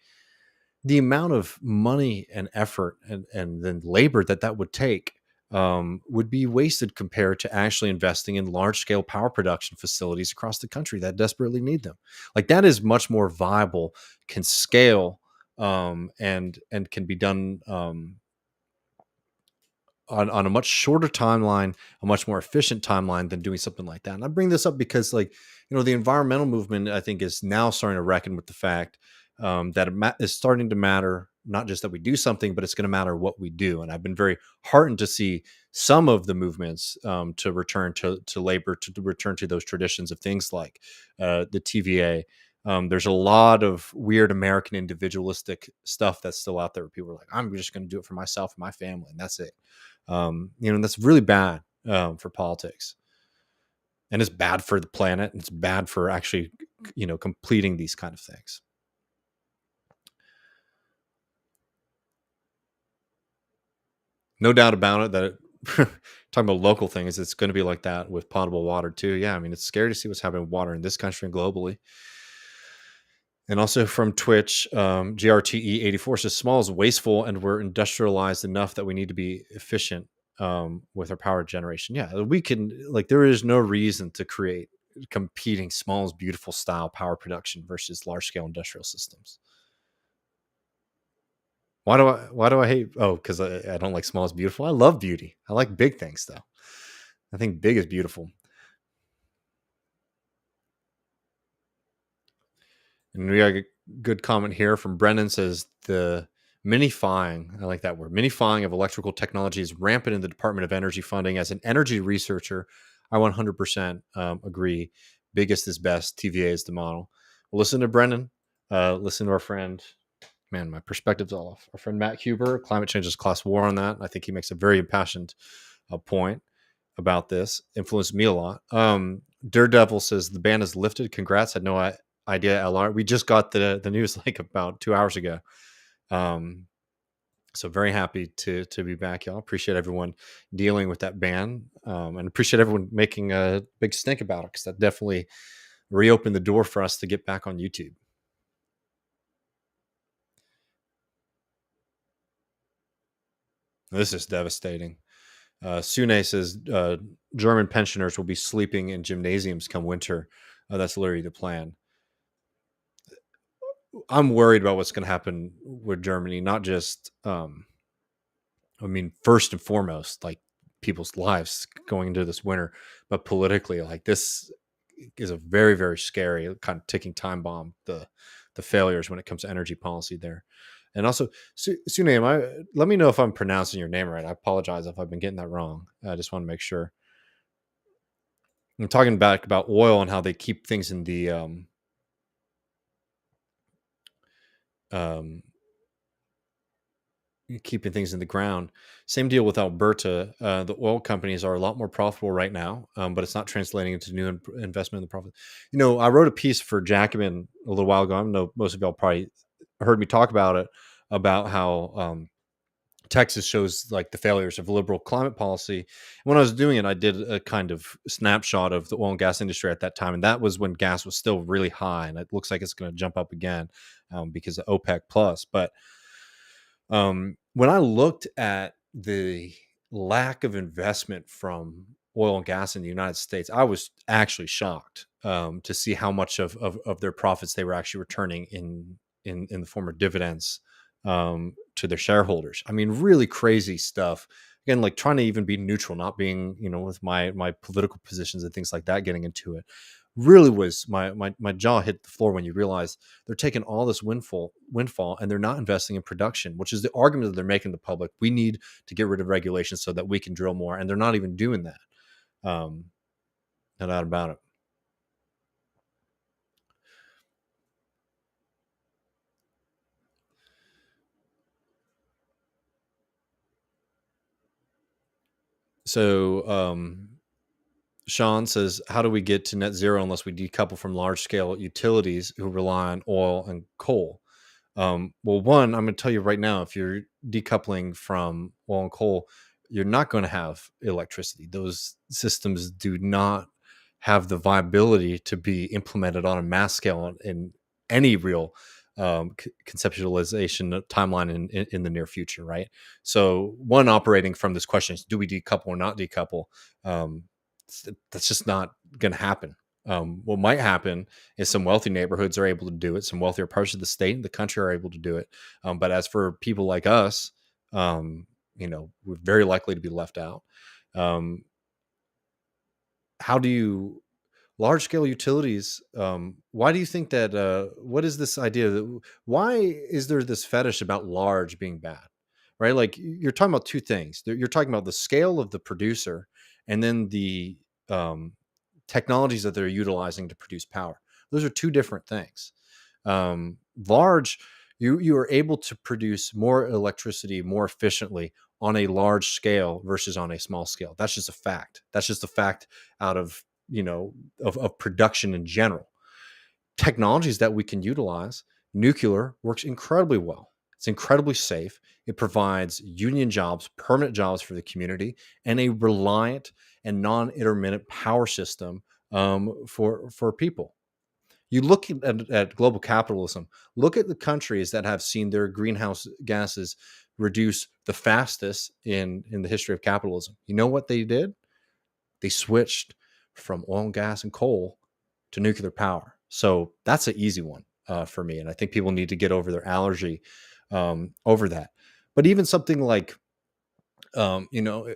Speaker 1: The amount of money and effort and then labor that would take would be wasted compared to actually investing in large scale power production facilities across the country that desperately need them. Like, that is much more viable, can scale, and can be done on a much shorter timeline, a much more efficient timeline than doing something like that. And I bring this up because, like, the environmental movement, I think, is now starting to reckon with the fact that it's starting to matter, not just that we do something, but it's going to matter what we do. And I've been very heartened to see some of the movements to return to labor, to return to those traditions of things like the TVA. There's a lot of weird American individualistic stuff that's still out there where people are like, I'm just going to do it for myself and my family, and that's it. And that's really bad for politics, and it's bad for the planet, and it's bad for actually, completing these kind of things. No doubt about it that talking about local things, it's going to be like that with potable water too. Yeah, I mean, it's scary to see what's happening with water in this country and globally. And also from Twitch, GRTE84 says small is wasteful, and we're industrialized enough that we need to be efficient with our power generation. Yeah, we can, like, there is no reason to create competing small is beautiful style power production versus large scale industrial systems. Why do I hate? Oh, because I don't like small is beautiful. I love beauty. I like big things though. I think big is beautiful. And we got a good comment here from Brennan, says the minifying, I like that word, minifying of electrical technology is rampant in the Department of Energy funding. As an energy researcher, I 100% agree. Biggest is best. TVA is the model. Well, listen to Brennan. Listen to our friend. Man, my perspective's all off. Our friend Matt Huber, climate change is class war on that. I think he makes a very impassioned point about this. Influenced me a lot. Daredevil says the ban is lifted. Congrats. Had no idea. LR. We just got the news like about 2 hours ago. So very happy to be back, y'all. Appreciate everyone dealing with that ban, and appreciate everyone making a big stink about it, because that definitely reopened the door for us to get back on YouTube. This is devastating. Sune says German pensioners will be sleeping in gymnasiums come winter. That's literally the plan. I'm worried about what's going to happen with Germany, not just, first and foremost, like people's lives going into this winter, but politically, like this is a very, very scary kind of ticking time bomb. The failures when it comes to energy policy there. And also, Sune, let me know if I'm pronouncing your name right. I apologize if I've been getting that wrong. I just want to make sure. I'm talking back about oil and how they keep things in the keeping things in the ground. Same deal with Alberta. The oil companies are a lot more profitable right now, but it's not translating into new investment in the profit. I wrote a piece for Jacobin a little while ago. I know most of y'all probably heard me talk about it, about how Texas shows like the failures of liberal climate policy. When I was doing it, I did a kind of snapshot of the oil and gas industry at that time, and that was when gas was still really high, and it looks like it's going to jump up again because of OPEC plus. But when I looked at the lack of investment from oil and gas in the United States, I was actually shocked to see how much of their profits they were actually returning in the form of dividends to their shareholders. I mean, really crazy stuff. Again, like trying to even be neutral, not being, with my political positions and things like that, getting into it. Really was my jaw hit the floor when you realize they're taking all this windfall and they're not investing in production, which is the argument that they're making to the public. We need to get rid of regulations so that we can drill more, and they're not even doing that. No doubt about it. So Sean says, how do we get to net zero unless we decouple from large scale utilities who rely on oil and coal? Well, one, I'm going to tell you right now, if you're decoupling from oil and coal, you're not going to have electricity. Those systems do not have the viability to be implemented on a mass scale in any real conceptualization timeline in the near future, right? So, one, operating from this question is, do we decouple or not decouple? That's just not going to happen. What might happen is some wealthy neighborhoods are able to do it. Some wealthier parts of the state and the country are able to do it. But as for people like us, we're very likely to be left out. Um, how do you large scale utilities? Why do you think that? What is this idea that? Why is there this fetish about large being bad? Right, like you're talking about two things. You're talking about the scale of the producer, and then the um, technologies that they're utilizing to produce power. Those are two different things. Large, you are able to produce more electricity more efficiently on a large scale versus on a small scale. That's just a fact. That's just a fact out of of production in general. Technologies that we can utilize, nuclear works incredibly well. It's incredibly safe. It provides union jobs, permanent jobs for the community, and a reliant and non-intermittent power system for people. You look at global capitalism. Look at the countries that have seen their greenhouse gases reduce the fastest in the history of capitalism. You know what they did? They switched from oil and gas and coal to nuclear power. So that's an easy one for me. And I think people need to get over their allergy over that. But even something like, the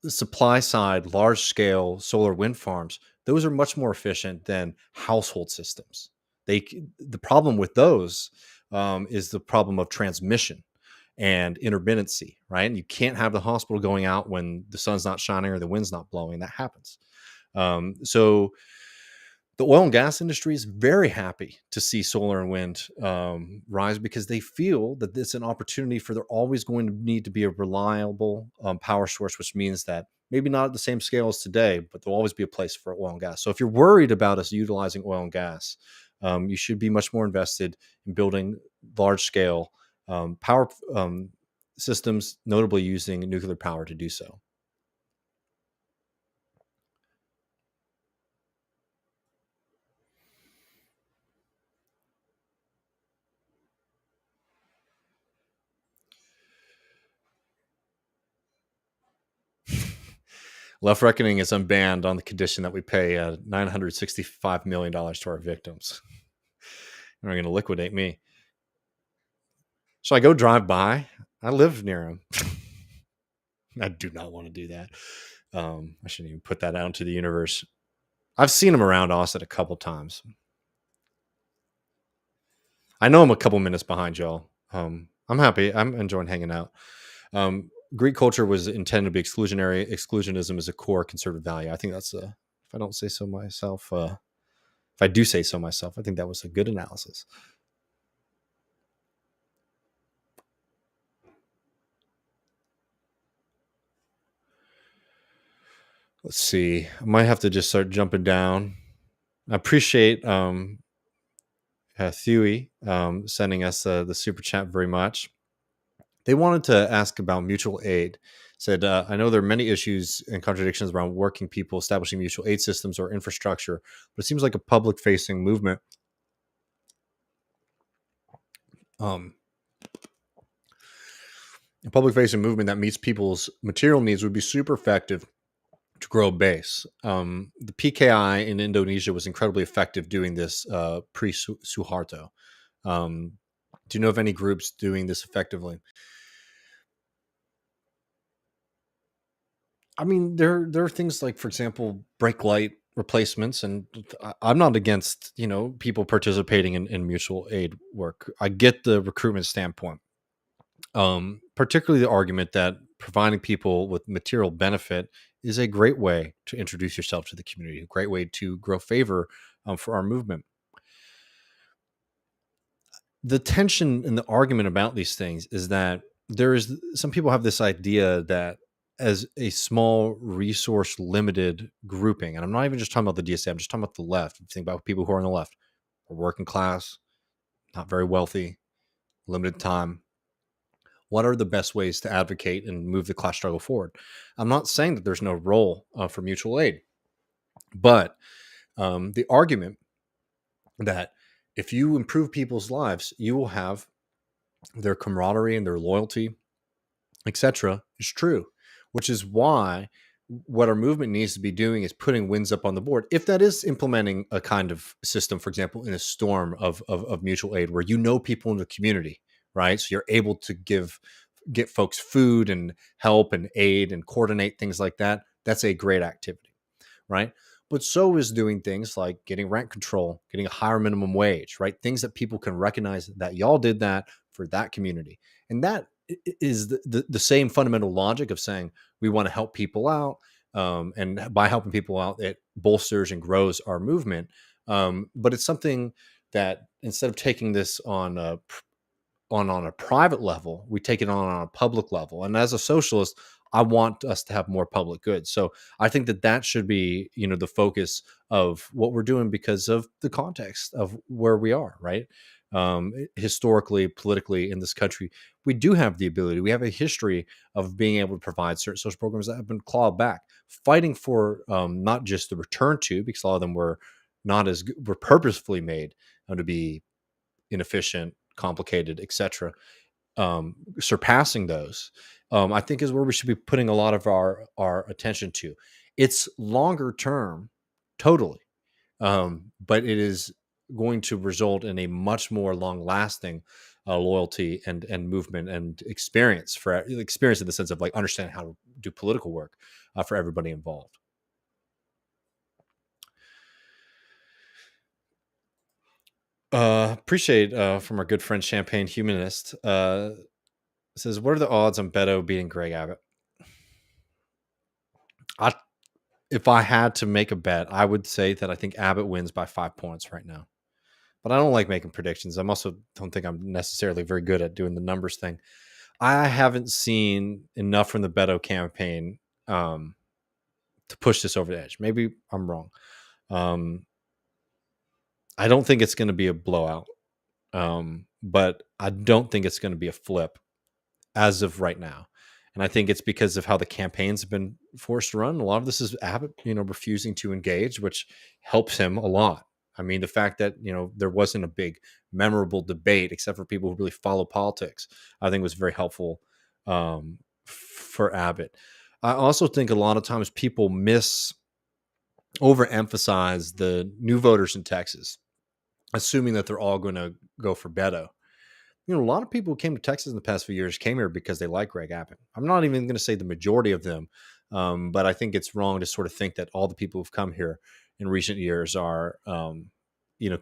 Speaker 1: supply side, large scale solar wind farms, those are much more efficient than household systems. The problem with those is the problem of transmission and intermittency, right? And you can't have the hospital going out when the sun's not shining or the wind's not blowing. That happens. So the oil and gas industry is very happy to see solar and wind rise because they feel that it's an opportunity for they're always going to need to be a reliable power source, which means that maybe not at the same scale as today, but there'll always be a place for oil and gas. So if you're worried about us utilizing oil and gas, you should be much more invested in building large scale power systems, notably using nuclear power to do so. Left Reckoning is unbanned on the condition that we pay $965 million to our victims. They're going to liquidate me. So I go drive by. I live near him. I do not want to do that. I shouldn't even put that out into the universe. I've seen him around Austin a couple times. I know I'm a couple minutes behind y'all. I'm happy. I'm enjoying hanging out. Greek culture was intended to be exclusionary. Exclusionism is a core conservative value. I think that's if I don't say so myself, if I do say so myself, I think that was a good analysis. Let's see. I might have to just start jumping down. I appreciate Thuy sending us the super chat very much. They wanted to ask about mutual aid. Said, I know there are many issues and contradictions around working people establishing mutual aid systems or infrastructure, but it seems like a public-facing movement. A public-facing movement that meets people's material needs would be super effective to grow a base. The PKI in Indonesia was incredibly effective doing this pre-Suharto. Do you know of any groups doing this effectively? I mean, there are things like, for example, brake light replacements, and I'm not against people participating in mutual aid work. I get the recruitment standpoint, particularly the argument that providing people with material benefit is a great way to introduce yourself to the community, a great way to grow favor for our movement. The tension in the argument about these things is that some people have this idea that as a small resource limited grouping, and I'm not even just talking about the DSA, I'm just talking about the left. Think about people who are on the left, are working class, not very wealthy, limited time. What are the best ways to advocate and move the class struggle forward? I'm not saying that there's no role for mutual aid, but the argument that if you improve people's lives, you will have their camaraderie and their loyalty, etc., is true, which is why what our movement needs to be doing is putting wins up on the board. If that is implementing a kind of system, for example, in a storm of mutual aid where people in the community, right? So you're able to give get folks food and help and aid and coordinate things like that, that's a great activity, right? But so is doing things like getting rent control, getting a higher minimum wage, right? Things that people can recognize that y'all did that for that community. And that is the same fundamental logic of saying we want to help people out. And by helping people out, it bolsters and grows our movement. But it's something that instead of taking this on a private level, we take it on a public level. And as a socialist, I want us to have more public goods. So I think that should be, the focus of what we're doing because of the context of where we are, right? Historically, politically in this country, we do have the ability. We have a history of being able to provide certain social programs that have been clawed back, fighting for not just the return to, because a lot of them were not as good, were purposefully made to be inefficient, complicated, etc. Surpassing those, I think, is where we should be putting a lot of our attention to. It's longer term, totally, but it is going to result in a much more long lasting loyalty and movement and experience in the sense of like understanding how to do political work for everybody involved. Appreciate from our good friend Champagne Humanist. Says, what are the odds on Beto beating Greg Abbott? If I had to make a bet, I would say that I think Abbott wins by 5 points right now. But I don't like making predictions. I'm also don't think I'm necessarily very good at doing the numbers thing. I haven't seen enough from the Beto campaign to push this over the edge. Maybe I'm wrong. I don't think it's going to be a blowout, but I don't think it's going to be a flip as of right now. And I think it's because of how the campaigns have been forced to run. A lot of this is Abbott, refusing to engage, which helps him a lot. I mean, the fact that, there wasn't a big memorable debate, except for people who really follow politics, I think was very helpful for Abbott. I also think a lot of times people overemphasize the new voters in Texas, assuming that they're all going to go for Beto. A lot of people who came to Texas in the past few years came here because they like Greg Abbott. I'm not even going to say the majority of them, but I think it's wrong to sort of think that all the people who've come here in recent years are,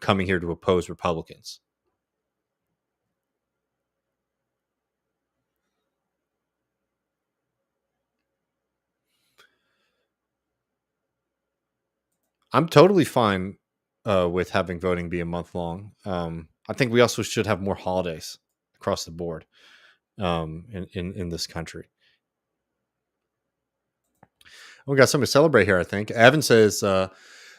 Speaker 1: coming here to oppose Republicans. I'm totally fine with having voting be a month long. I think we also should have more holidays across the board in this country. We got something to celebrate here, I think. Evan says,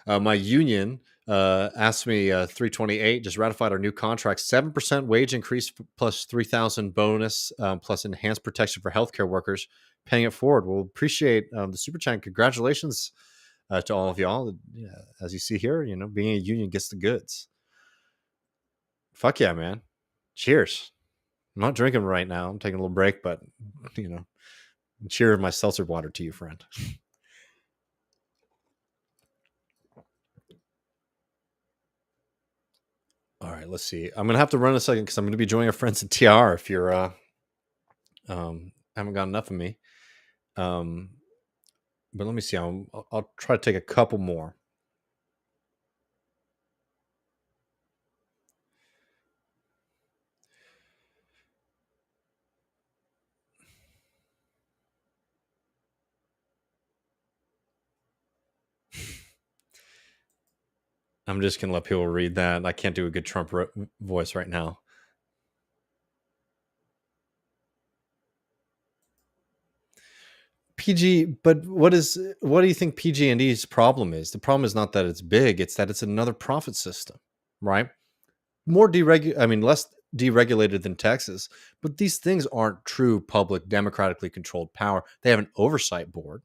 Speaker 1: my union asked me 328 just ratified our new contract, 7% wage increase plus 3,000 bonus plus enhanced protection for healthcare workers, paying it forward. We'll appreciate the super chat. Congratulations to all of y'all. As you see here, being a union gets the goods. Fuck yeah, man. Cheers. I'm not drinking right now. I'm taking a little break, but cheer my seltzer water to you, friend. All right, let's see. I'm gonna have to run a second because I'm gonna be joining our friends at TR. If you're haven't got enough of me, but let me see. I'll try to take a couple more. I'm just gonna let people read that. I can't do a good Trump voice right now. PG, but what do you think PG&E's problem is? The problem is not that it's big; it's that it's another profit system, right? Less deregulated than Texas, but these things aren't true public, democratically controlled power. They have an oversight board,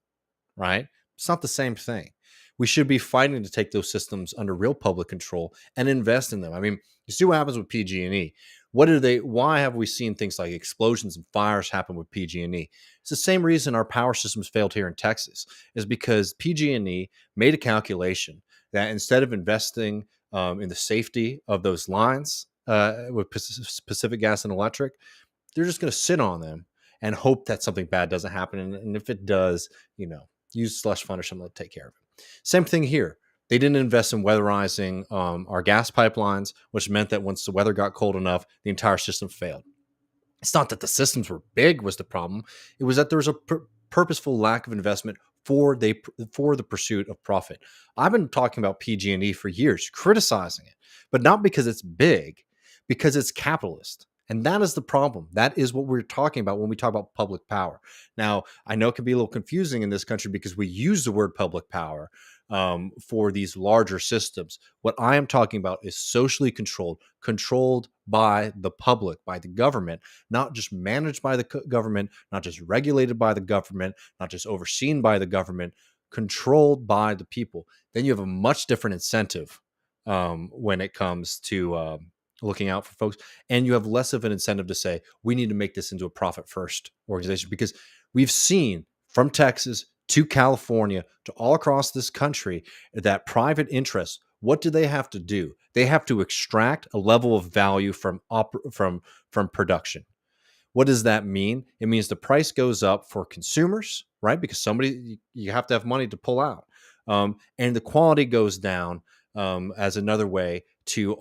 Speaker 1: right? It's not the same thing. We should be fighting to take those systems under real public control and invest in them. I mean, you see what happens with PG&E. Why have we seen things like explosions and fires happen with PG&E? It's the same reason our power systems failed here in Texas, is because PG&E made a calculation that instead of investing in the safety of those lines with Pacific Gas and Electric, they're just going to sit on them and hope that something bad doesn't happen. And if it does, use slush fund or something to take care of it. Same thing here. They didn't invest in weatherizing our gas pipelines, which meant that once the weather got cold enough, the entire system failed. It's not that the systems were big was the problem. It was that there was a purposeful lack of investment for the pursuit of profit. I've been talking about PG&E for years, criticizing it, but not because it's big, because it's capitalist. And that is the problem. That is what we're talking about when we talk about public power. Now, I know it can be a little confusing in this country because we use the word public power for these larger systems. What I am talking about is socially controlled by the public, by the government, not just managed by the government, not just regulated by the government, not just overseen by the government, controlled by the people. Then you have a much different incentive when it comes to looking out for folks. And you have less of an incentive to say, we need to make this into a profit first organization, because we've seen from Texas to California to all across this country that private interests, what do they have to do? They have to extract a level of value from production. What does that mean? It means the price goes up for consumers, right? Because you have to have money to pull out, and the quality goes down as another way to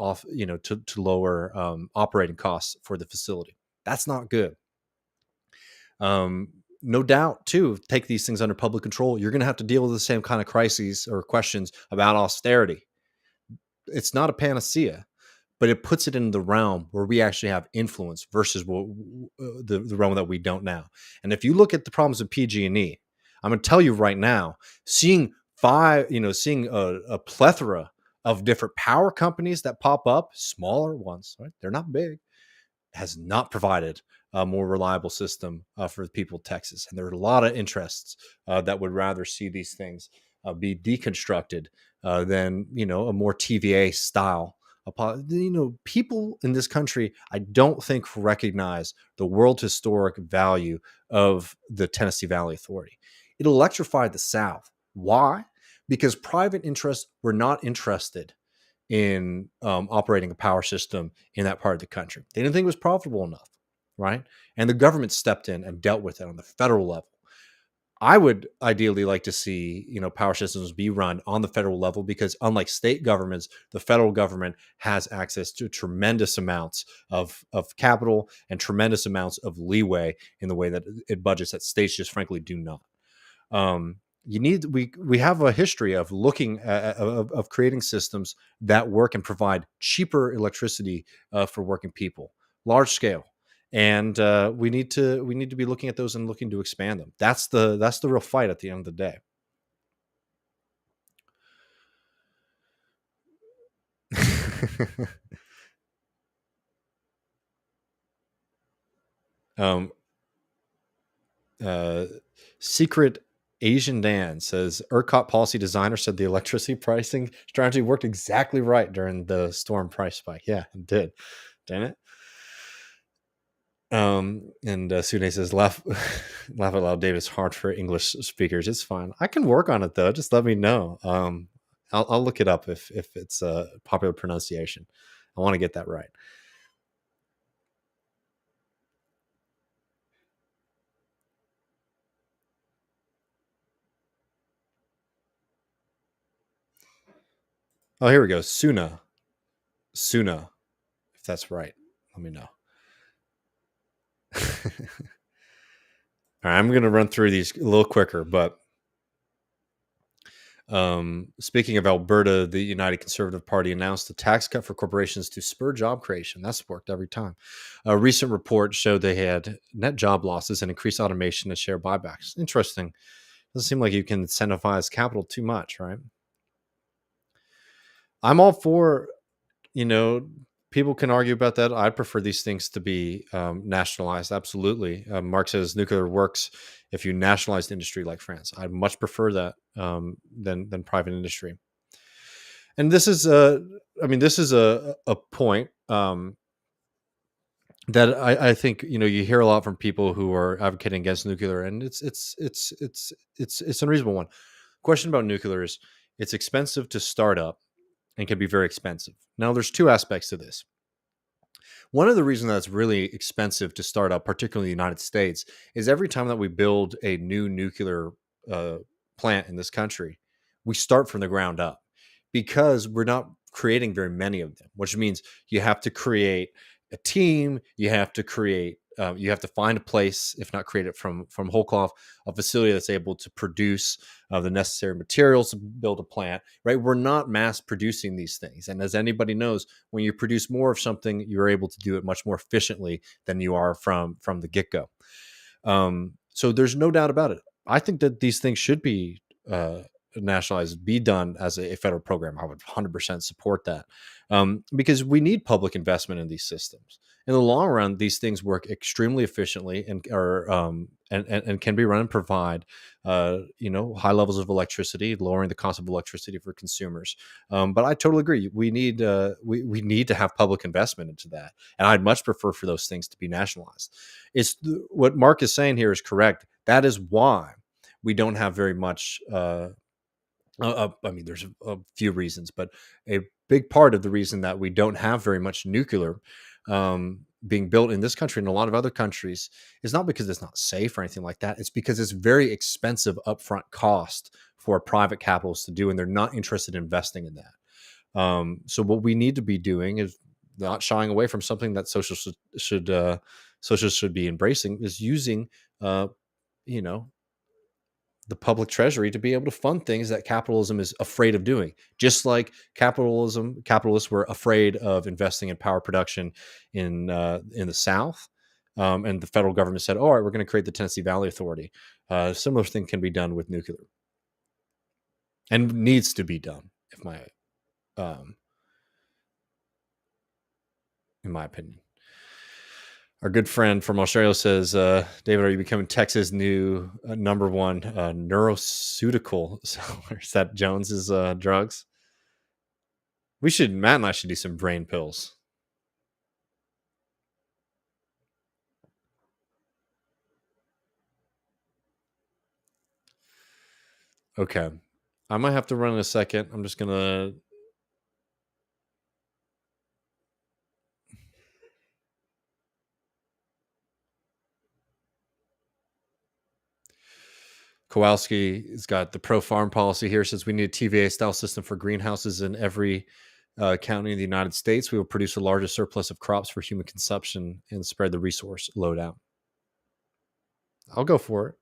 Speaker 1: lower operating costs for the facility. That's not good. No doubt, too, take these things under public control, you're going to have to deal with the same kind of crises or questions about austerity. It's not a panacea, but it puts it in the realm where we actually have influence versus the realm that we don't now. And if you look at the problems of PG&E, I'm going to tell you right now, seeing a plethora of different power companies that pop up, smaller ones, right? They're not big, has not provided a more reliable system for the people of Texas. And there are a lot of interests that would rather see these things be deconstructed than, a more TVA style. People in this country, I don't think recognize the world historic value of the Tennessee Valley Authority. It electrified the South. Why? Because private interests were not interested in operating a power system in that part of the country. They didn't think it was profitable enough, right? And the government stepped in and dealt with it on the federal level. I would ideally like to see, power systems be run on the federal level, because unlike state governments, the federal government has access to tremendous amounts of capital and tremendous amounts of leeway in the way that it budgets that states just frankly do not. We have a history of looking of creating systems that work and provide cheaper electricity for working people, large scale. And we need to be looking at those and looking to expand them. That's the real fight at the end of the day. Secret Asian Dan says ERCOT policy designer said the electricity pricing strategy worked exactly right during the storm price spike. Yeah, it did. Damn it. And Sune says, laugh out loud, Dave, it's hard for English speakers. It's fine. I can work on it though. Just let me know. I'll look it up if it's a popular pronunciation. I want to get that right. Oh, here we go. Suna, if that's right. Let me know. All right, I'm going to run through these a little quicker, but speaking of Alberta, the United Conservative Party announced a tax cut for corporations to spur job creation. That's worked every time. A recent report showed they had net job losses and increased automation and share buybacks. Interesting. Doesn't seem like you can incentivize capital too much, right? I'm all for, people can argue about that. I prefer these things to be nationalized. Absolutely. Mark says nuclear works if you nationalize the industry like France. I much prefer that than private industry. And this is a point that I think you hear a lot from people who are advocating against nuclear, and it's an unreasonable one. Question about nuclear is it's expensive to start up and can be very expensive. Now, there's two aspects to this. One of the reasons that's really expensive to start up, particularly in the United States, is every time that we build a new nuclear uh, plant in this country, we start from the ground up because we're not creating very many of them, which means you have to create a team, you have to find a place, if not create it from whole cloth, a facility that's able to produce the necessary materials to build a plant. Right? We're not mass producing these things, and as anybody knows, when you produce more of something, you're able to do it much more efficiently than you are from the get go. So there's no doubt about it. I think that these things should be nationalized, be done as a federal program. I would 100% support that because we need public investment in these systems. In the long run, these things work extremely efficiently and are and can be run and provide high levels of electricity, lowering the cost of electricity for consumers. But I totally agree. We need we need to have public investment into that, and I'd much prefer for those things to be nationalized. It's what Mark is saying here is correct. That is why we don't have very much. I mean, there's a few reasons, but a big part of the reason that we don't have very much nuclear being built in this country and a lot of other countries is not because it's not safe or anything like that. It's because it's very expensive upfront cost for private capitalists to do, and they're not interested in investing in that. So what we need to be doing is not shying away from something that socialists should be embracing, is using, you know, the public treasury to be able to fund things that capitalism is afraid of doing. Just like capitalists were afraid of investing in power production in the South, and the federal government said, "All right, we're going to create the Tennessee Valley Authority." Similar thing can be done with nuclear, and needs to be done, um, in my opinion. Our good friend from Australia says, David, are you becoming Texas' new number one neuroceutical seller? Is that Jones's drugs? Matt and I should do some brain pills. Okay. I might have to run in a second. I'm just going to. Kowalski has got the pro farm policy here. Says we need a TVA style system for greenhouses in every county in the United States. We will produce the largest surplus of crops for human consumption and spread the resource load out. I'll go for it.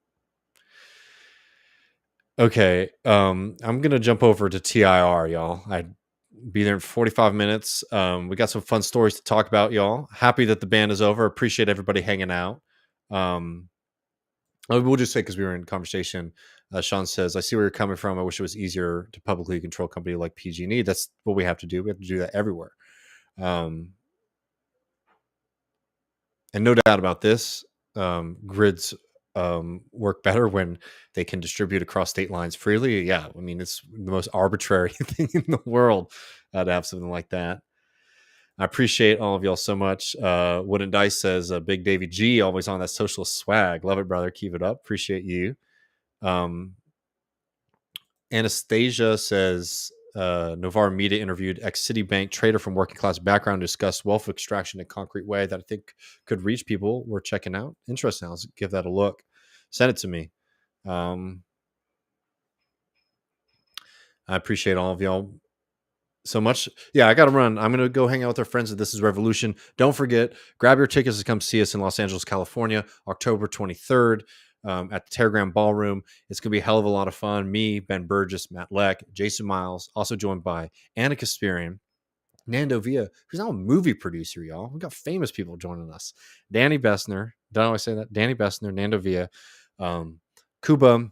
Speaker 1: Okay. I'm going to jump over to TIR, y'all. I'd be there in 45 minutes. We got some fun stories to talk about, y'all. Happy that the band is over. Appreciate everybody hanging out. We'll just say, because we were in conversation, Sean says, I see where you're coming from. I wish it was easier to publicly control a company like PG&E. That's what we have to do. We have to do that everywhere. And no doubt about this, grids work better when they can distribute across state lines freely. Yeah, I mean, it's the most arbitrary thing in the world to have something like that. I appreciate all of y'all so much. Wooden Dice says, Big Davy G, always on that socialist swag. Love it, brother. Keep it up. Appreciate you. Anastasia says, Novara Media interviewed ex-Citibank trader from working class background to discuss wealth extraction in a concrete way that I think could reach people. We're checking out. Interesting. Let's give that a look. Send it to me. I appreciate all of y'all so much. Yeah, I got to run. I'm going to go hang out with our friends at This Is Revolution. Don't forget, grab your tickets to come see us in Los Angeles, California, October 23rd at the Terragram Ballroom. It's going to be a hell of a lot of fun. Me, Ben Burgess, Matt Leck, Jason Miles, also joined by Anna Kasparian, Nando Villa, who's now a movie producer, y'all. We got famous people joining us. Danny Bessner. Don't I always say that? Danny Bessner, Nando Villa, Kuba,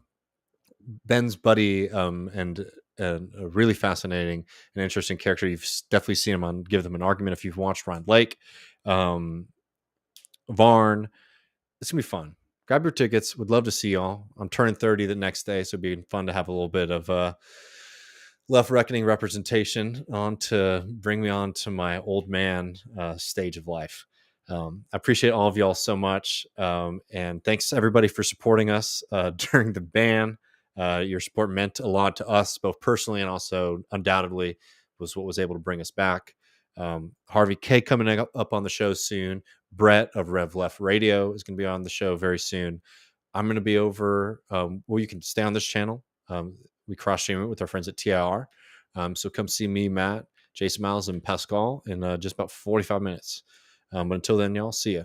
Speaker 1: Ben's buddy, and a really fascinating and interesting character. You've definitely seen him on Give Them an Argument if you've watched Ryan Lake. Varn. It's going to be fun. Grab your tickets. Would love to see y'all. I'm turning 30 the next day, so it'd be fun to have a little bit of left reckoning representation on to bring me on to my old man stage of life. I appreciate all of y'all so much. And thanks everybody for supporting us during the ban. Your support meant a lot to us, both personally and also undoubtedly was what was able to bring us back. Harvey K coming up on the show soon. Brett of Rev Left Radio is going to be on the show very soon. I'm going to be over. Well, you can stay on this channel. We cross stream it with our friends at TIR. So come see me, Matt, Jason Miles, and Pascal in just about 45 minutes. But until then, y'all, see ya.